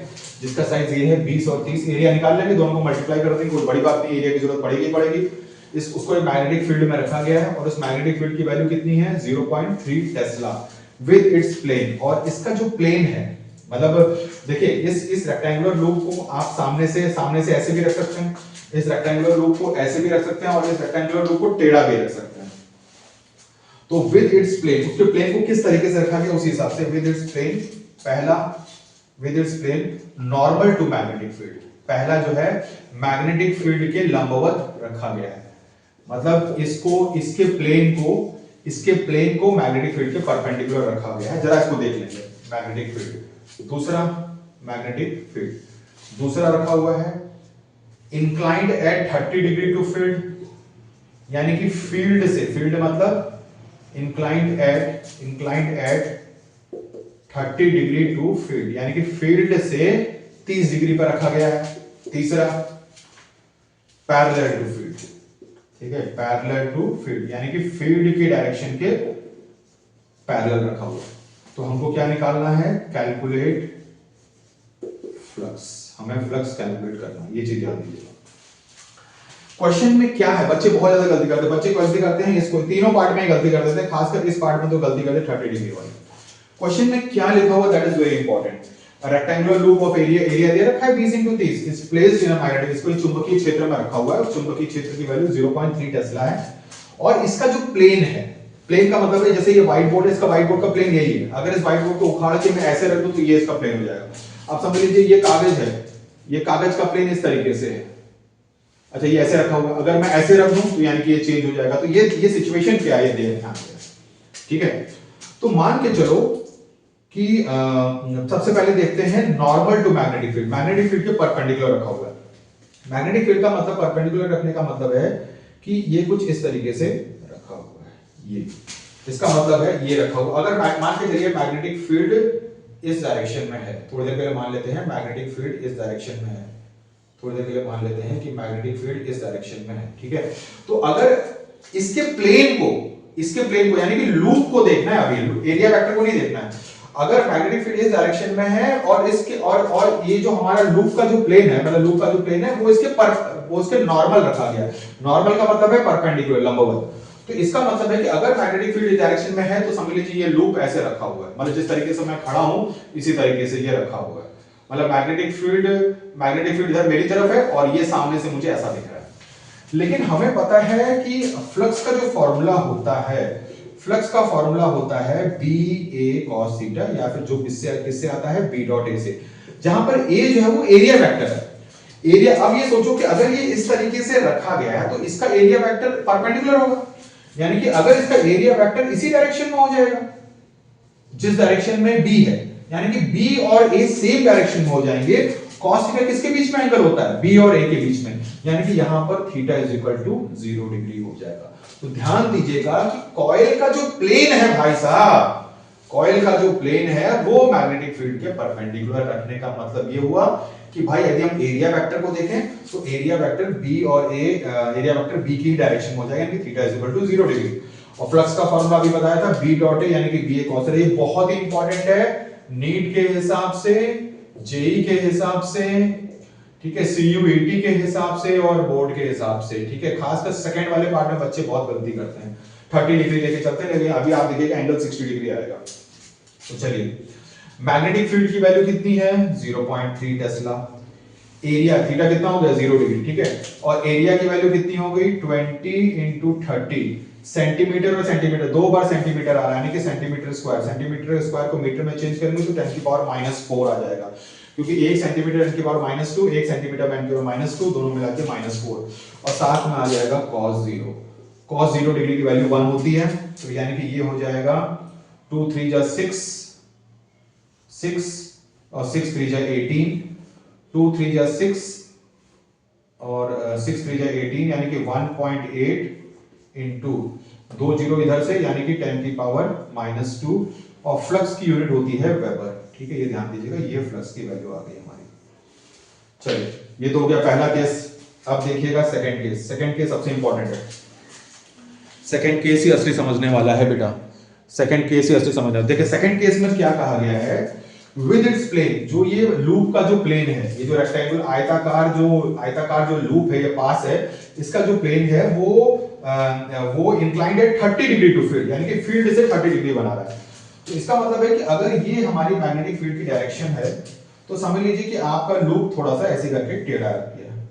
जिसका साइज ये है 20 और 30, एरिया निकाल लेंगे, दोनों को मल्टीप्लाई कर देंगे, कोई बड़ी बात नहीं, एरिया की जरूरत पड़ेगी। इस उसको एक मैग्नेटिक फील्ड में रखा गया है और उस मैग्नेटिक फील्ड की वैल्यू कितनी है? 0.3 टेस्ला विद इट्स प्लेन। और इसका जो प्लेन है, मतलब देखिए इस रेक्टेंगुलर लूप को आप सामने से ऐसे भी रख सकते हैं, इस रेक्टेंगुलर लूप को ऐसे भी रख सकते हैं और इस रेक्टेंगुलर लूप को टेढ़ा भी रख सकते हैं। तो विद इट्स प्लेन, उसके प्लेन को किस तरीके से रखा गया उसी हिसाब से, विद इट्स प्लेन, पहला with its plane normal to magnetic field, पहला जो है मैग्नेटिक फील्ड के लंबवत रखा गया है, मतलब इसके प्लेन को मैग्नेटिक फील्ड के परपेंडिकुलर रखा गया है। जरा इसको देख लेंगे, मैग्नेटिक फील्ड, दूसरा मैग्नेटिक फील्ड, दूसरा रखा हुआ है inclined at 30 degree to field, यानी कि फील्ड से, फील्ड मतलब inclined at 30 degree to field, यानी कि फील्ड से 30 डिग्री पर रखा गया है। तीसरा पैरेलल टू फील्ड, ठीक है, पैरेलल टू फील्ड, यानी कि फील्ड की डायरेक्शन के पैरेलल रखा हुआ। तो हमको क्या निकालना है? कैलकुलेट फ्लक्स, हमें फ्लक्स कैलकुलेट करना है, ये चीज ध्यान दीजिएगा। क्वेश्चन में क्या है, बच्चे बहुत ज्यादा गलती करते हैं, बच्चे गलती करते हैं इसको तीनों पार्ट में गलती कर देते हैं, खासकर इस पार्ट में तो गलती करते हैं 30 डिग्री वाली। क्वेश्चन में क्या लिखा हुआ, that is very important. Rectangular loop of area दे रखा है 20 × 30, is placed in a magnetic, इसको चुंबकीय क्षेत्र में रखा हुआ है, चुंबकीय क्षेत्र की वैल्यू 0.3 टेस्ला है। और इसका जो प्लेन है, प्लेन का मतलब है जैसे ये व्हाइट बोर्ड है, इसका व्हाइट बोर्ड का प्लेन यही है, अगर इस व्हाइट बोर्ड को उखाड़ के मैं ऐसे रख दूं तो ये इसका प्लेन हो जाएगा। अब समझ लीजिए ये कागज है, ये कागज का प्लेन इस तरीके से है, अच्छा ये ऐसे रखा हुआ है, अगर मैं ऐसे रख दूं तो यानी कि ये चेंज हो जाएगा। तो ये सिचुएशन क्या है, ये ध्यान दें, ठीक है। तो मान के चलो कि सबसे पहले देखते हैं normal to magnetic field, magnetic field के परपेंडिकुलर रखा हुआ है। मैग्नेटिक फील्ड का मतलब, परपेंडिकुलर रखने का मतलब है कि ये कुछ इस तरीके से रखा हुआ है, ये इसका मतलब है ये रखा हुआ। अगर मान के चलिए मैग्नेटिक फील्ड इस डायरेक्शन में है, थोड़ी देर के लिए मान लेते हैं मैग्नेटिक फील्ड इस डायरेक्शन में है, थोड़ी देर के लिए मान लेते हैं कि मैग्नेटिक फील्ड इस डायरेक्शन में है, ठीक है। तो अगर इसके प्लेन को यानी कि लूप को देखना है, अभी एरिया वेक्टर को नहीं देखना है। अगर मैग्नेटिक फील्ड इस डायरेक्शन में है और इसके और ये जो हमारा लूप का जो प्लेन है, मतलब लूप का जो प्लेन है वो उसके नॉर्मल रखा गया है। नॉर्मल का मतलब है परपेंडिकुलर, लंबवत। तो इसका मतलब है कि अगर मैग्नेटिक फील्ड इस डायरेक्शन में है तो समझ लीजिए ये लूप ऐसे रखा हुआ है, मतलब जिस तरीके से मैं खड़ा हूं इसी तरीके से ये रखा हुआ है, मतलब मैग्नेटिक फील्ड इधर मेरी तरफ है और ये सामने से मुझे ऐसा दिख रहा है। लेकिन हमें पता है कि फ्लक्स का जो फॉर्मूला होता है, फ्लक्स का फॉर्मूला होता है बी ए कॉस थीटा, या फिर जो किससे आता है बी डॉट ए से, जहां पर ए जो है वो एरिया वेक्टर है। एरिया, अब ये सोचो कि अगर ये इस तरीके से रखा गया है तो इसका एरिया वेक्टर परपेंडिकुलर होगा, यानी कि अगर इसका एरिया वेक्टर इसी डायरेक्शन में हो जाएगा जिस डायरेक्शन में बी है, यानी कि बी और ए सेम डायरेक्शन में हो जाएंगे। कॉस थीटा किसके बीच में एंगल होता है? बी और ए के बीच में, यानी कि यहां पर theta is equal to 0 degree हो जाएगा। तो ध्यान दीजिएगा कि कॉइल का जो प्लेन है भाई साहब, कॉइल का जो प्लेन है वो मैग्नेटिक फील्ड के परपेंडिकुलर रखने का मतलब ये हुआ कि भाई यदि हम एरिया वेक्टर को देखें तो एरिया वेक्टर बी और ए, एरिया वेक्टर बी की डायरेक्शन में हो जाएगा, यानी कि theta is equal to 0 degree. और फ्लक्स का फॉर्मूला अभी बताया था बी डॉट ए, यानी कि बी ए कॉस थीटा। ये बहुत ही इंपॉर्टेंट है नीट के हिसाब से, जेई के हिसाब से, ठीक है, सीयूईटी के हिसाब से और बोर्ड के हिसाब से, ठीक है। खासकर सेकंड वाले पार्ट में बच्चे बहुत गलती करते हैं, 30 डिग्री लेके चलते हैं, लेकिन अभी आप देखिएगा एंगल 60 डिग्री आएगा। तो चलिए, मैग्नेटिक फील्ड की वैल्यू कितनी है? 0.3 टेस्ला। एरिया थीटा कितना हो गया? 0 डिग्री, ठीक है। और एरिया की वैल्यू कितनी हो गई? 20 × 30 सेंटीमीटर और सेंटीमीटर, दो बार सेंटीमीटर आ रहा है, यानी कि सेंटीमीटर स्क्वायर को मीटर में चेंज करेंगे तो 10⁻⁴ आ जाएगा, क्योंकि 1 सेंटीमीटर 10⁻², 1 सेंटीमीटर 10⁻², दोनों मिला के -4, और साथ में आ जाएगा cos 0 डिग्री की वैल्यू 1 होती है, तो यानी कि ये हो जाएगा 2 3 जा 6 और 6 3 जा 18, 2 3 जा 6 और 6 3 जा 18, यानी कि 1.8 इंटू 2 जीरो इधर से, यानी कि 10 की पावर -2, और फ्लक्स की यूनिट होती है वेबर। ठीक है, ये ध्यान दीजिएगा, ये फ्लक्स की वैल्यू आ गई हमारी। चलिए, ये तो हो गया पहला केस। अब देखिएगा सेकंड केस। सेकंड केस सबसे इंपॉर्टेंट है, सेकंड केस ही असली समझने वाला है बेटा, सेकंड केस ही असली समझना। देखिए सेकंड केस में क्या कहा गया है, विद इट्स प्लेन, जो ये लूप का जो प्लेन है, ये जो रेक्टेंगुलर आयताकार जो लूप है, ये पास है, इसका जो प्लेन है वो इंक्लाइंड है 30 डिग्री टू फील्ड, यानी कि फील्ड से 30 डिग्री बना रहा है। तो इसका मतलब है कि अगर ये हमारी मैग्नेटिक फील्ड की डायरेक्शन है, तो समझ लीजिए कि आपका लूप थोड़ा सा ऐसे करके टेढ़ा रख दिया है।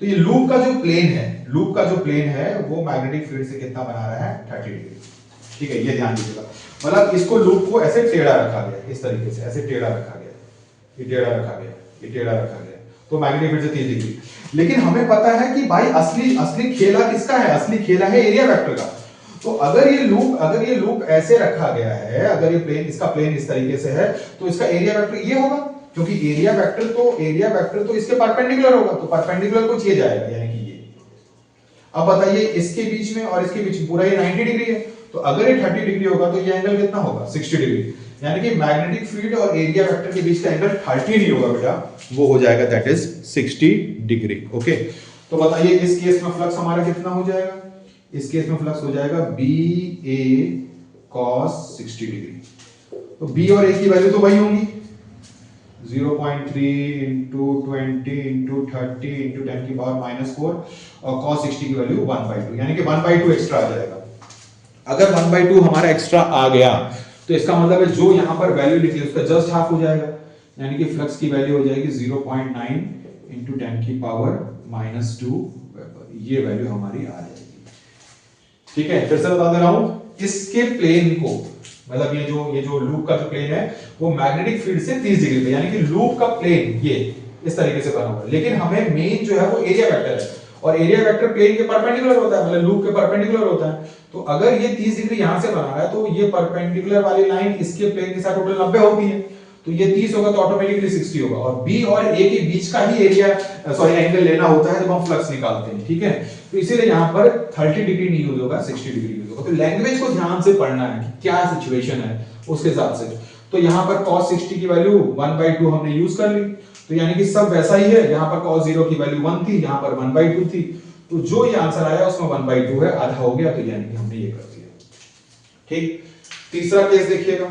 तो ये लूप का जो प्लेन है वो मैग्नेटिक फील्ड से कितना बना रहा है, 30 डिग्री। ठीक है, ये ध्यान दीजिएगा, मतलब इसको लूप को ऐसे टेढ़ा रखा गया, इस तरीके से ऐसे टेढ़ा रखा गया, ये टेढ़ा रखा गया, ये टेढ़ा रखा गया, तो मैग्नेटिक फील्ड से 30 डिग्री। लेकिन हमें पता है कि भाई असली खेला किसका है, असली खेला है एरिया वेक्टर का। तो अगर ये लूप ऐसे रखा गया है, अगर ये प्लेन, इसका प्लेन इस तरीके से है, तो इसका एरिया वेक्टर ये होगा, क्योंकि एरिया वेक्टर तो इसके परपेंडिकुलर होगा, तो परपेंडिकुलर कुछ ये जाएगा, यानी कि ये। अब बताइए, इसके बीच में और इसके बीच में पूरा ये 90 डिग्री है, तो अगर ये 30 डिग्री होगा तो ये एंगल कितना होगा, 60 डिग्री। यानी कि मैग्नेटिक फील्ड और एरिया वेक्टर के बीच का एंगल 30 नहीं होगा बेटा, वो हो जाएगा दैट इज 60 डिग्री। ओके, तो बताइए इस केस में फ्लक्स हमारा कितना हो जाएगा, इस केस में फ्लक्स हो जाएगा BA cos 60 डिग्री। तो B और A की वैल्यू तो वही होंगी, 0.3 into 20 into 30 into 10 की पावर -4, और cos 60 की वैल्यू 1/2, यानी कि 1/2 एक्स्ट्रा आ जाएगा। अगर 1/2 हमारा एक्स्ट्रा आ गया, तो इसका मतलब है जो यहां पर वैल्यू लिखी है उसका जस्ट हाफ हो जाएगा, यानी कि फ्लक्स की वैल्यू हो जाएगी 0.9 into 10 की पावर -2 वेबर, ये वैल्यू हमारी आ जाएगी। ठीक है, फिर से बता दे रहा हूं, इसके प्लेन को, मतलब ये जो लूप का जो प्लेन है वो मैग्नेटिक फील्ड से 30 डिग्री पे, यानी कि लूप का प्लेन ये इस तरीके से बना हुआ है, लेकिन हमें मेन जो है वो एरिया वेक्टर है, और एरिया वेक्टर प्लेन के परपेंडिकुलर होता है, मतलब लूप के परपेंडिकुलर होता है। तो अगर ये 30 डिग्री यहां से बना रहा है, तो ये परपेंडिकुलर वाली लाइन इसके प्लेन के साथ टोटल 90 होती है, तो ये 30 होगा तो ऑटोमेटिकली 60 होगा, और B और A के बीच का ही एंगल लेना होता है जब हम फ्लक्स निकालते हैं। ठीक है, तो इसीलिए यहां पर 30 डिग्री नहीं यूज होगा, 60 डिग्री यूज होगा। तो लैंग्वेज को ध्यान से पढ़ना है कि क्या सिचुएशन है उसके हिसाब से। तो यहां पर cos 60 की वैल्यू 1/2 हमने यूज कर ली, तो यानी कि सब वैसा ही है, यहां पर cos 0 की वैल्यू 1 थी, यहां पर 1/2 थी, तो जो ये आंसर आया उसमें 1/2 है, आधा हो गया, तो यानी कि हमने ये कर दिया। ठीक, तीसरा केस देखिएगा।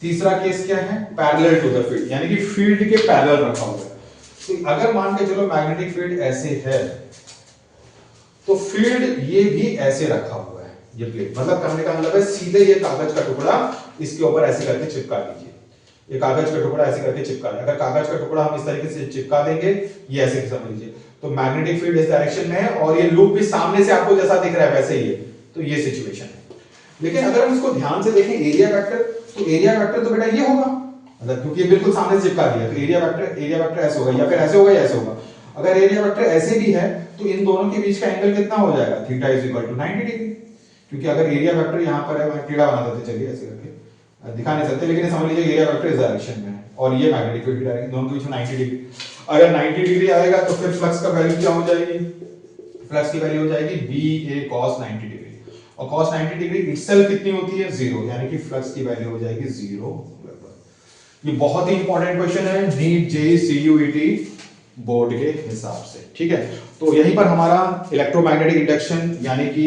तीसरा केस क्या है, पैरेलल टू द फील्ड, यानी कि फील्ड के पैरेलल रखा हुआ है। तो अगर मान के चलो मैग्नेटिक फील्ड ऐसे है, तो फील्ड ये भी ऐसे रखा हुआ है, ये प्लेट, मतलब कहने का मतलब है सीधे ये कागज का टुकड़ा इसके ऊपर ऐसे करके चिपका दीजिए, ये कागज का टुकड़ा ऐसे करके चिपका दें। अगर कागज का टुकड़ा हम इस तरीके से चिपका देंगे, ये ऐसे समझ लीजिए, तो मैग्नेटिक फील्ड इस डायरेक्शन में है, और ये लूप भी सामने से आपको जैसा दिख रहा है वैसे ही है, तो ये सिचुएशन है। लेकिन अगर हम इसको ध्यान से देखें एरिया वेक्टर, तो एरिया वेक्टर तो बेटा ये होगा, मतलब क्योंकि ये बिल्कुल सामने से चिपका दिया, तो एरिया वेक्टर ऐसे होगा, या फिर ऐसे होगा या ऐसे होगा। अगर एरिया वेक्टर ऐसे भी है, तो इन दोनों के बीच का एंगल कितना हो जाएगा, theta is equal to 90 degree, क्योंकि अगर एरिया वेक्टर यहां पर है, वहां टेढ़ा बना देते, चलिए ऐसे करके दिखा नहीं सकते, लेकिन समझ लीजिए एरिया वेक्टर इस डायरेक्शन में है, और ये मैग्नेटिक फील्ड की डायरेक्शन, दोनों के बीच में 90 डिग्री। अगर 90 डिग्री आएगा तो फिर फ्लक्स का वैल्यू क्या हो जाएगी, फ्लक्स की वैल्यू हो जाएगी BA cos 90 डिग्री, और cos 90 डिग्री इटसेल्फ कितनी होती है, 0, यानी कि फ्लक्स की वैल्यू हो जाएगी 0 वेबर। ये बहुत ही इंपॉर्टेंट क्वेश्चन है नीट जेईई सीयूईटी बोर्ड के हिसाब से। ठीक है, तो यहीं पर हमारा इलेक्ट्रोमैग्नेटिक इंडक्शन यानी कि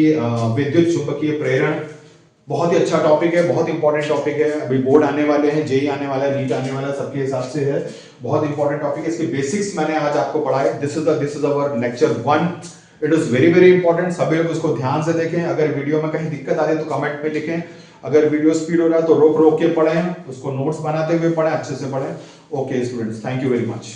विद्युत चुंबकीय प्रेरण बहुत ही अच्छा टॉपिक है, बहुत इंपॉर्टेंट टॉपिक है। अभी बोर्ड आने वाले हैं, जेईई आने वाला है, नीट आने वाला है, सबके हिसाब से है बहुत इंपॉर्टेंट टॉपिक है। इसके बेसिक्स मैंने आज आपको पढ़ाए। This is our lecture 1। It is very very important, सभी लोग उसको ध्यान से देखें। अगर वीडियो में कहीं दिक्कत आ रही है तो कमेंट में लिखें। अगर वीडियो स्पीड हो रहा है तो रोक रोक के पढ़ें, उसको नोट्स बनाते हुए पढ़ें, अच्छे से पढ़ें। Okay students, thank you very much.